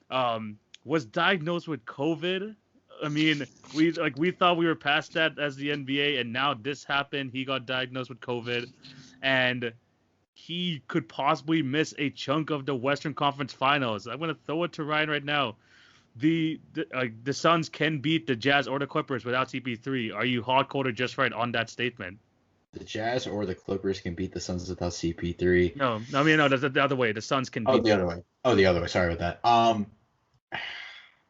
was diagnosed with COVID. I mean, we thought we were past that as the NBA, and now this happened. He got diagnosed with COVID, and he could possibly miss a chunk of the Western Conference Finals. I'm gonna throw it to Ryan right now. The Suns can beat the Jazz or the Clippers without CP3. Are you hot, cold, or just right on that statement? The Jazz or the Clippers can beat the Suns without CP3. No, I mean no. That's the other way. The Suns can Oh, beat the them. other way. Oh, the other way. Sorry about that.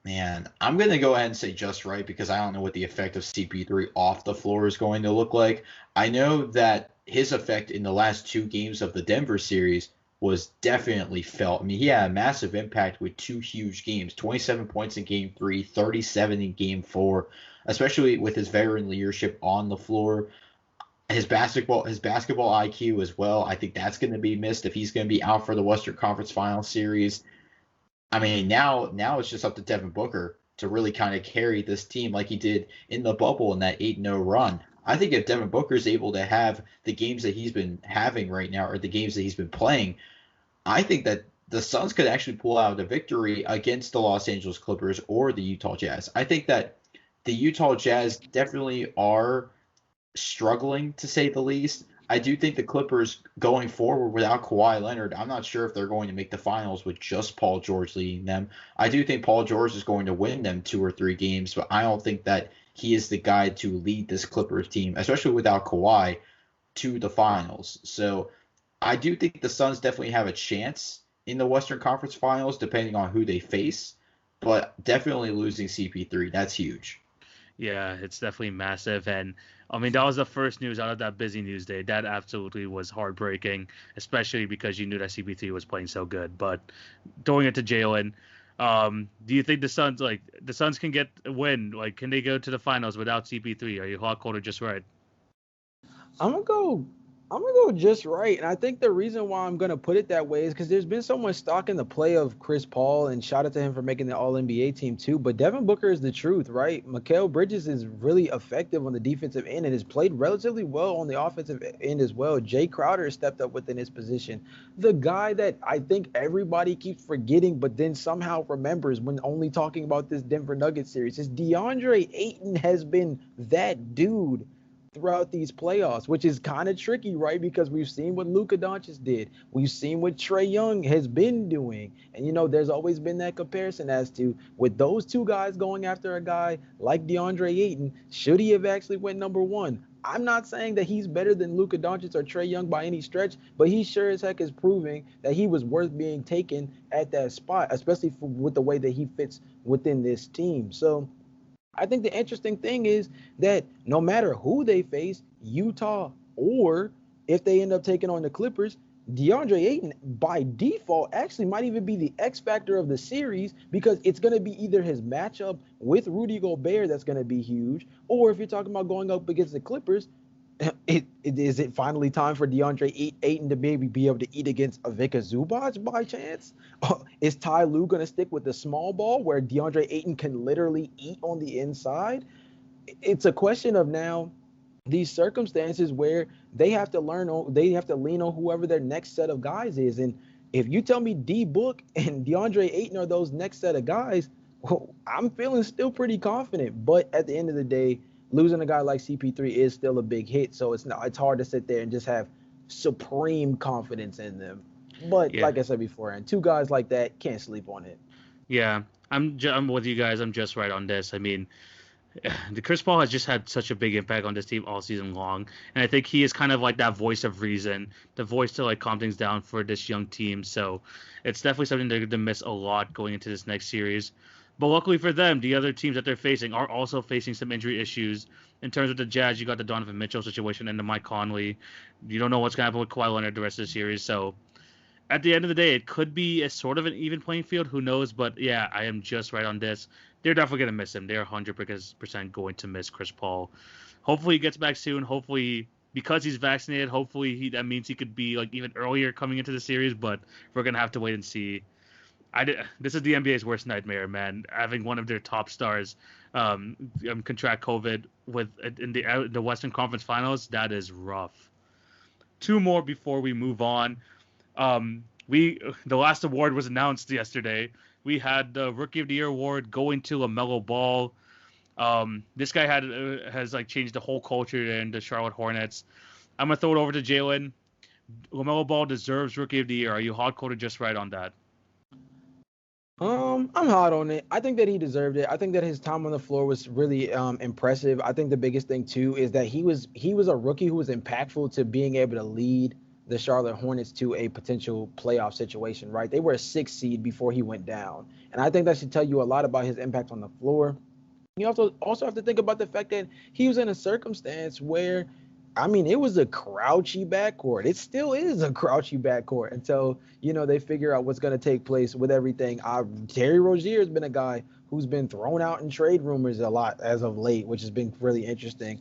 Man, I'm gonna go ahead and say just right because I don't know what the effect of CP3 off the floor is going to look like. I know that his effect in the last two games of the Denver series was definitely felt. I mean, he had a massive impact with two huge games: 27 points in Game 3, 37 in Game 4. Especially with his veteran leadership on the floor. His basketball IQ as well. I think that's going to be missed if he's going to be out for the Western Conference Final Series. I mean, now it's just up to Devin Booker to really kind of carry this team like he did in the bubble in that 8-0 run. I think if Devin Booker is able to have the games that he's been having right now, or the games that he's been playing, I think that the Suns could actually pull out a victory against the Los Angeles Clippers or the Utah Jazz. I think that the Utah Jazz definitely are struggling, to say the least. I do think the Clippers going forward without Kawhi Leonard, I'm not sure if they're going to make the finals with just Paul George leading them. I do think Paul George is going to win them 2 or 3 games, but I don't think that he is the guy to lead this Clippers team, especially without Kawhi, to the finals. So I do think the Suns definitely have a chance in the Western Conference Finals, depending on who they face, but definitely losing CP3, that's huge. Yeah, it's definitely massive. And I mean, that was the first news out of that busy news day. That absolutely was heartbreaking, especially because you knew that CP3 was playing so good. But going into Jalon, Do you think the Suns can get a win? Like, can they go to the finals without CP3? Are you hot, cold, or just right? I'm gonna go. I'm gonna go just right, and I think the reason why I'm gonna put it that way is because there's been so much stock in the play of Chris Paul, and shout out to him for making the All NBA team too. But Devin Booker is the truth, right? Mikal Bridges is really effective on the defensive end and has played relatively well on the offensive end as well. Jay Crowder has stepped up within his position. The guy that I think everybody keeps forgetting, but then somehow remembers when only talking about this Denver Nuggets series is DeAndre Ayton has been that dude throughout these playoffs, which is kind of tricky, right? Because we've seen what Luka Doncic did. We've seen what Trae Young has been doing. And, there's always been that comparison as to with those two guys going after a guy like DeAndre Ayton, should he have actually went number one? I'm not saying that he's better than Luka Doncic or Trae Young by any stretch, but he sure as heck is proving that he was worth being taken at that spot, especially with the way that he fits within this team. So I think the interesting thing is that no matter who they face, Utah or if they end up taking on the Clippers, DeAndre Ayton by default actually might even be the X factor of the series because it's going to be either his matchup with Rudy Gobert that's going to be huge, or if you're talking about going up against the Clippers, is it finally time for DeAndre Ayton to maybe be able to eat against Ivica Zubac by chance? Is Ty Lue going to stick with the small ball where DeAndre Ayton can literally eat on the inside? It's a question of now these circumstances where they have to they have to lean on whoever their next set of guys is. And if you tell me D Book and DeAndre Ayton are those next set of guys, well, I'm feeling still pretty confident. But at the end of the day, losing a guy like CP3 is still a big hit. So it's hard to sit there and just have supreme confidence in them. But Yeah, like I said before, and two guys like that can't sleep on it. yeah. I'm with you guys. I'm just right on this. I mean, the Chris Paul has just had such a big impact on this team all season long, and I think he is kind of like that voice of reason, the voice to like calm things down for this young team. So it's definitely something they're going to miss a lot going into this next series. But luckily for them, the other teams that they're facing are also facing some injury issues. In terms of the Jazz, you got the Donovan Mitchell situation and the Mike Conley. You don't know what's going to happen with Kawhi Leonard the rest of the series. So at the end of the day, it could be a sort of an even playing field. Who knows? But yeah, I am just right on this. They're definitely going to miss him. They're 100% going to miss Chris Paul. Hopefully he gets back soon. Hopefully, because he's vaccinated, that means he could be like even earlier coming into the series. But we're going to have to wait and see. This is the NBA's worst nightmare, man. Having one of their top stars contract COVID in the Western Conference Finals, that is rough. Two more before we move on. The last award was announced yesterday. We had the Rookie of the Year award going to LaMelo Ball. This guy has like changed the whole culture in the Charlotte Hornets. I'm gonna throw it over to Jalon. LaMelo Ball deserves Rookie of the Year. Are you hot coded just right on that? I'm hot on it. I think that he deserved it. I think that his time on the floor was really impressive. I think the biggest thing too is that he was a rookie who was impactful to being able to lead the Charlotte Hornets to a potential playoff situation, right? They were a 6 seed before he went down. And I think that should tell you a lot about his impact on the floor. You also have to think about the fact that he was in a circumstance where, I mean, it was a crouchy backcourt. It still is a crouchy backcourt until, they figure out what's going to take place with everything. Terry Rozier has been a guy who's been thrown out in trade rumors a lot as of late, which has been really interesting.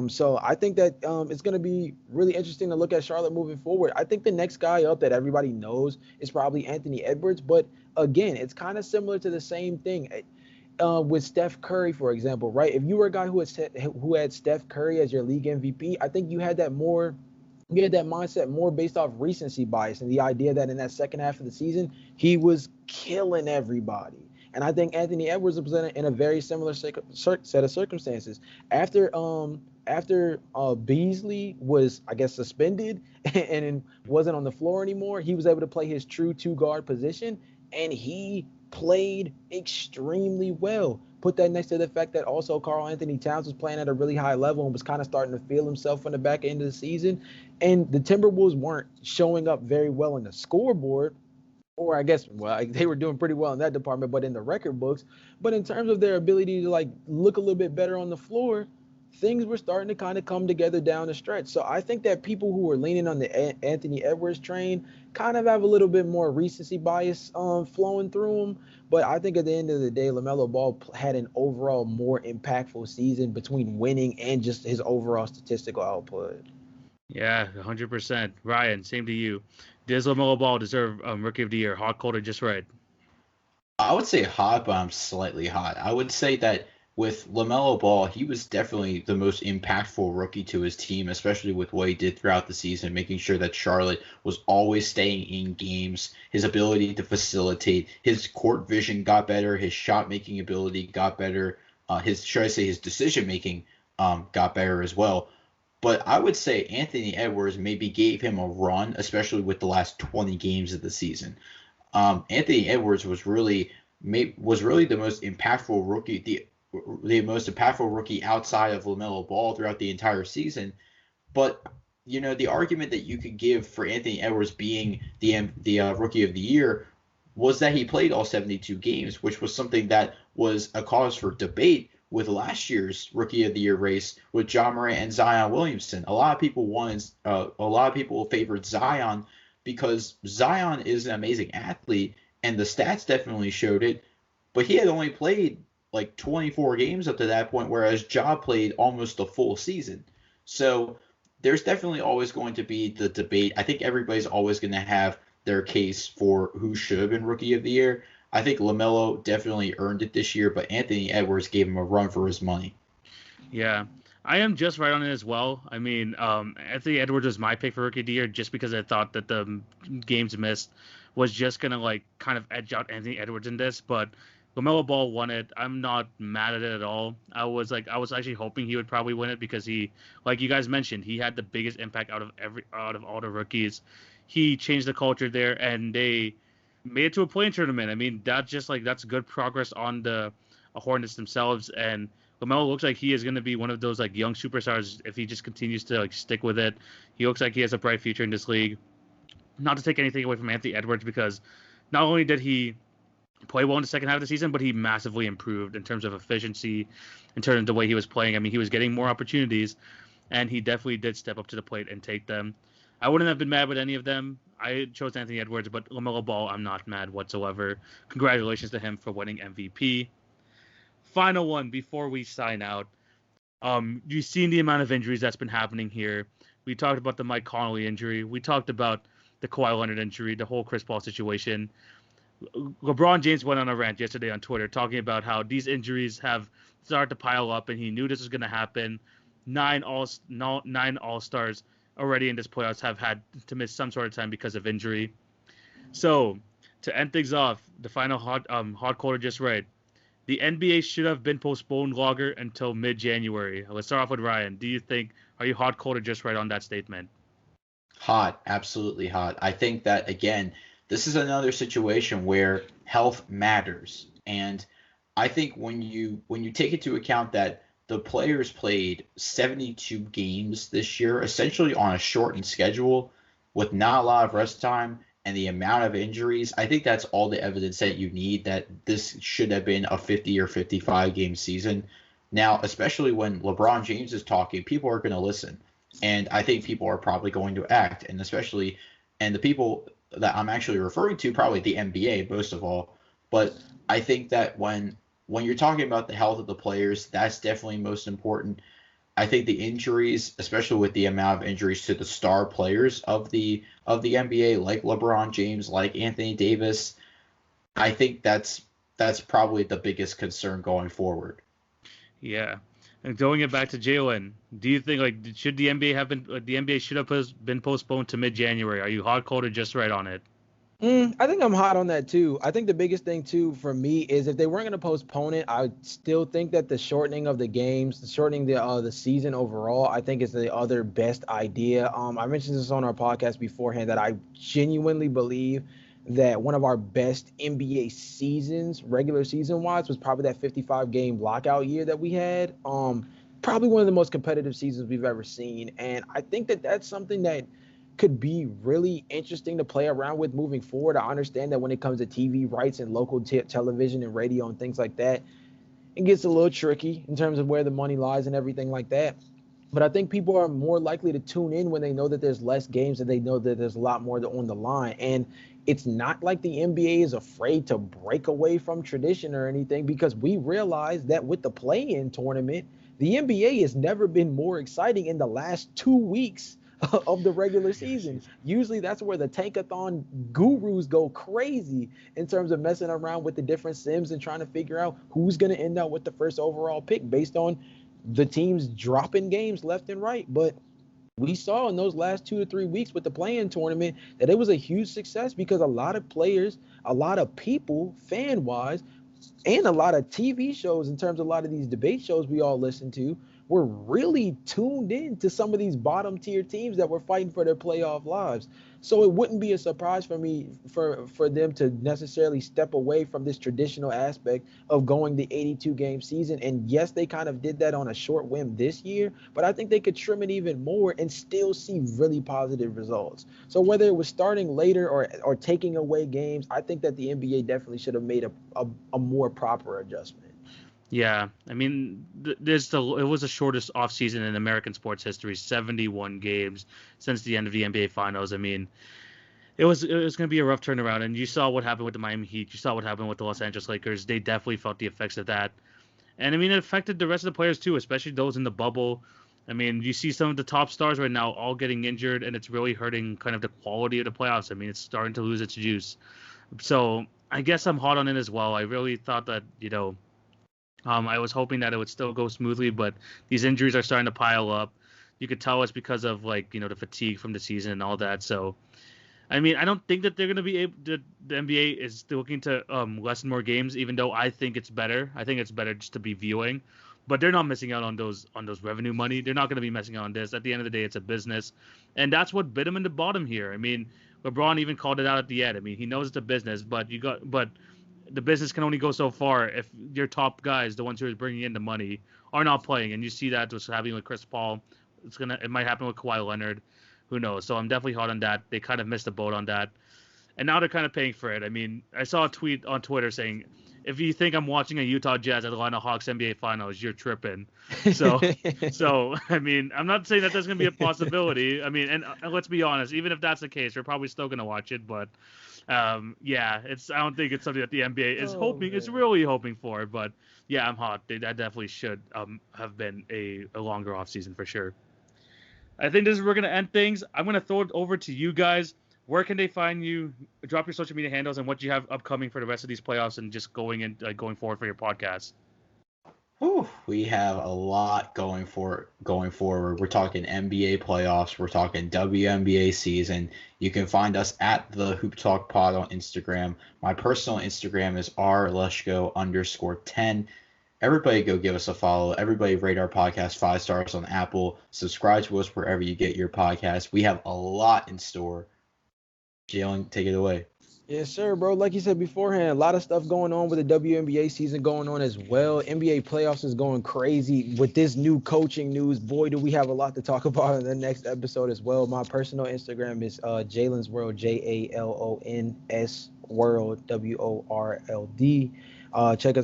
So I think that it's going to be really interesting to look at Charlotte moving forward. I think the next guy up that everybody knows is probably Anthony Edwards, but again, it's kind of similar to the same thing. With Steph Curry, for example, right? If you were a guy who had Steph Curry as your league MVP, I think you had that mindset more based off recency bias and the idea that in that second half of the season he was killing everybody. And I think Anthony Edwards was in a very similar set of circumstances. After Beasley was, I guess, suspended and wasn't on the floor anymore, he was able to play his true two-guard position, and he played extremely well. Put that next to the fact that also Karl Anthony Towns was playing at a really high level and was kind of starting to feel himself on the back end of the season. And the Timberwolves weren't showing up very well in the scoreboard, or I guess, well, they were doing pretty well in that department, but in the record books. But in terms of their ability to like look a little bit better on the floor, things were starting to kind of come together down the stretch. So I think that people who were leaning on the Anthony Edwards train kind of have a little bit more recency bias flowing through them. But I think at the end of the day, LaMelo Ball had an overall more impactful season between winning and just his overall statistical output. Yeah, 100%. Ryan, same to you. Does LaMelo Ball deserve Rookie of the Year? Hot, cold, or just right? I would say hot, but I'm slightly hot. I would say that with LaMelo Ball, he was definitely the most impactful rookie to his team, especially with what he did throughout the season, making sure that Charlotte was always staying in games. His ability to facilitate, his court vision got better, his shot making ability got better, his decision making got better as well. But I would say Anthony Edwards maybe gave him a run, especially with the last 20 games of the season. Anthony Edwards was really the most impactful rookie, the most impactful rookie outside of LaMelo Ball throughout the entire season. But the argument that you could give for Anthony Edwards being the rookie of the year was that he played all 72 games, which was something that was a cause for debate with last year's rookie of the year race with Ja Morant and Zion Williamson. A lot of people favored Zion because Zion is an amazing athlete and the stats definitely showed it, but he had only played like 24 games up to that point, whereas Ja played almost a full season. So there's definitely always going to be the debate. I think everybody's always going to have their case for who should have been Rookie of the Year. I think LaMelo definitely earned it this year, but Anthony Edwards gave him a run for his money. Yeah, I am just right on it as well. I mean, Anthony Edwards was my pick for Rookie of the Year just because I thought that the games missed was just gonna like kind of edge out Anthony Edwards in this, but LaMelo Ball won it. I'm not mad at it at all. I was actually hoping he would probably win it because he, like you guys mentioned, he had the biggest impact out of all the rookies. He changed the culture there, and they made it to a play-in tournament. I mean, that's good progress on the Hornets themselves, and LaMelo looks like he is going to be one of those like young superstars if he just continues to like stick with it. He looks like he has a bright future in this league. Not to take anything away from Anthony Edwards because not only did he play well in the second half of the season, but he massively improved in terms of efficiency, in terms of the way he was playing. I mean, he was getting more opportunities, and he definitely did step up to the plate and take them. I wouldn't have been mad with any of them. I chose Anthony Edwards, but LaMelo Ball, I'm not mad whatsoever. Congratulations to him for winning MVP. Final one before we sign out. You've seen the amount of injuries that's been happening here. We talked about the Mike Conley injury. We talked about the Kawhi Leonard injury, the whole Chris Paul situation. LeBron James went on a rant yesterday on Twitter talking about how these injuries have started to pile up, and he knew this was going to happen. Nine All-Stars already in this playoffs have had to miss some sort of time because of injury. So, to end things off, the final hot quarter just right. The NBA should have been postponed longer until mid-January. Let's start off with Ryan. Are you hot, cold, or just right on that statement? Hot, absolutely hot. I think that, again, this is another situation where health matters. And I think when you take into account that the players played 72 games this year, essentially on a shortened schedule with not a lot of rest time and the amount of injuries, I think that's all the evidence that you need that this should have been a 50 or 55 game season. Now, especially when LeBron James is talking, people are going to listen. And I think people are probably going to act. And the people that I'm actually referring to, probably the NBA most of all. But I think that when you're talking about the health of the players, that's definitely most important. I think the injuries, especially with the amount of injuries to the star players of the NBA, like LeBron James, like Anthony Davis, I think that's probably the biggest concern going forward. Yeah. And going it back to Jalon, do you think should the NBA should have been postponed to mid-January? Are you hot, cold, or just right on it? I think I'm hot on that too. I think the biggest thing too for me is if they weren't going to postpone it, I still think that the shortening of the games, the shortening the season overall, I think is the other best idea. I mentioned this on our podcast beforehand that I genuinely believe that one of our best NBA seasons, regular season wise, was probably that 55 game lockout year that we had. Probably one of the most competitive seasons we've ever seen, and I think that that's something that could be really interesting to play around with moving forward. I understand that when it comes to TV rights and local television and radio and things like that, it gets a little tricky in terms of where the money lies and everything like that. But I think people are more likely to tune in when they know that there's less games and they know that there's a lot more on the line. And it's not like the NBA is afraid to break away from tradition or anything, because we realize that with the play-in tournament, the NBA has never been more exciting in the last 2 weeks of the regular season. Usually that's where the tankathon gurus go crazy in terms of messing around with the different sims and trying to figure out who's going to end up with the first overall pick based on the teams dropping games left and right. But we saw in those last 2 to 3 weeks with the play-in tournament that it was a huge success, because a lot of players, a lot of people, fan-wise, and a lot of TV shows, in terms of a lot of these debate shows we all listen to, were really tuned in to some of these bottom tier teams that were fighting for their playoff lives. So it wouldn't be a surprise for me for them to necessarily step away from this traditional aspect of going the 82 game season. And yes, they kind of did that on a short whim this year, but I think they could trim it even more and still see really positive results. So whether it was starting later or taking away games, I think that the NBA definitely should have made a more proper adjustment. Yeah, I mean, it was the shortest offseason in American sports history, 71 games since the end of the NBA Finals. I mean, it was going to be a rough turnaround, and you saw what happened with the Miami Heat. You saw what happened with the Los Angeles Lakers. They definitely felt the effects of that. And, I mean, it affected the rest of the players, too, especially those in the bubble. I mean, you see some of the top stars right now all getting injured, and it's really hurting kind of the quality of the playoffs. I mean, it's starting to lose its juice. So I guess I'm hot on it as well. I really thought that, I was hoping that it would still go smoothly, but these injuries are starting to pile up. You could tell it's because of the fatigue from the season and all that. So, I mean, I don't think that they're going to be able to, the NBA is still looking to lessen more games, even though I think it's better. I think it's better just to be viewing, but they're not missing out on those revenue money. They're not going to be missing out on this. At the end of the day, it's a business, and that's what bit them in the bottom here. I mean, LeBron even called it out at the end. I mean, he knows it's a business, but the business can only go so far if your top guys, the ones who are bringing in the money, are not playing. And you see that what's happening with Chris Paul. It might happen with Kawhi Leonard. Who knows? So I'm definitely hot on that. They kind of missed the boat on that. And now they're kind of paying for it. I mean, I saw a tweet on Twitter saying, if you think I'm watching a Utah Jazz Atlanta Hawks NBA Finals, you're tripping. So, I mean, I'm not saying that that's going to be a possibility. I mean, and let's be honest, even if that's the case, we're probably still going to watch it. But I don't think it's something that the NBA is really hoping for. But yeah, I'm hot. That definitely should have been a longer offseason for sure. I think this is where we're going to end things. I'm going to throw it over to you guys. Where can they find you? Drop your social media handles and what you have upcoming for the rest of these playoffs and just going forward for your podcast. Whew, we have a lot going forward. We're talking NBA playoffs. We're talking WNBA season. You can find us at the Hoop Talk Pod on Instagram. My personal Instagram is rleshko_10. Everybody go give us a follow. Everybody rate our podcast 5 stars on Apple. Subscribe to us wherever you get your podcast. We have a lot in store. Jalon, take it away. Yes, sir, bro. Like you said beforehand, a lot of stuff going on with the WNBA season going on as well. NBA playoffs is going crazy with this new coaching news. Boy, do we have a lot to talk about in the next episode as well. My personal Instagram is Jalon's World, JALONS World, WORLD. Check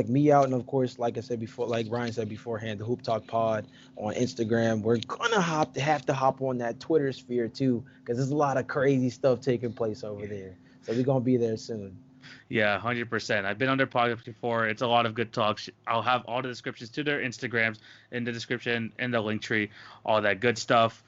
me out, and of course, like Ryan said beforehand, the Hoop Talk Pod on Instagram. We're gonna have to hop on that Twitter sphere too, because there's a lot of crazy stuff taking place over there. So we're gonna be there soon. Yeah, 100%. I've been on their podcast before. It's a lot of good talks. I'll have all the descriptions to their Instagrams in the description and the link tree, all that good stuff.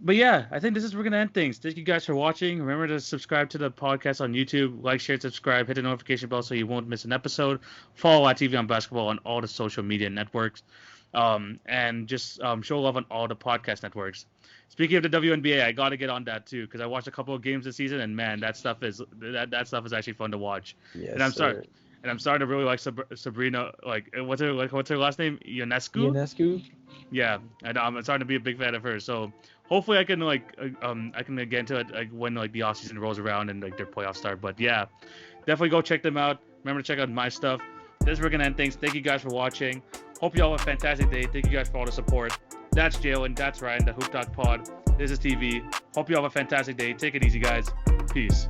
But yeah, I think this is where we're going to end things. Thank you guys for watching. Remember to subscribe to the podcast on YouTube. Like, share, subscribe. Hit the notification bell so you won't miss an episode. Follow TV on Basketball on all the social media networks. And just show love on all the podcast networks. Speaking of the WNBA, I got to get on that too because I watched a couple of games this season, and man, that stuff is actually fun to watch. Yes, and I'm starting to really like Sabrina. What's her last name? Ionescu. Yeah, and I'm starting to be a big fan of her. So hopefully I can get into it when the offseason rolls around and their playoffs start. But yeah, definitely go check them out. Remember to check out my stuff. This is where we're gonna end things. Thank you guys for watching. Hope you all have a fantastic day. Thank you guys for all the support. That's Jalon. That's Ryan. The Hoop Talk Pod. This is TV. Hope you all have a fantastic day. Take it easy, guys. Peace.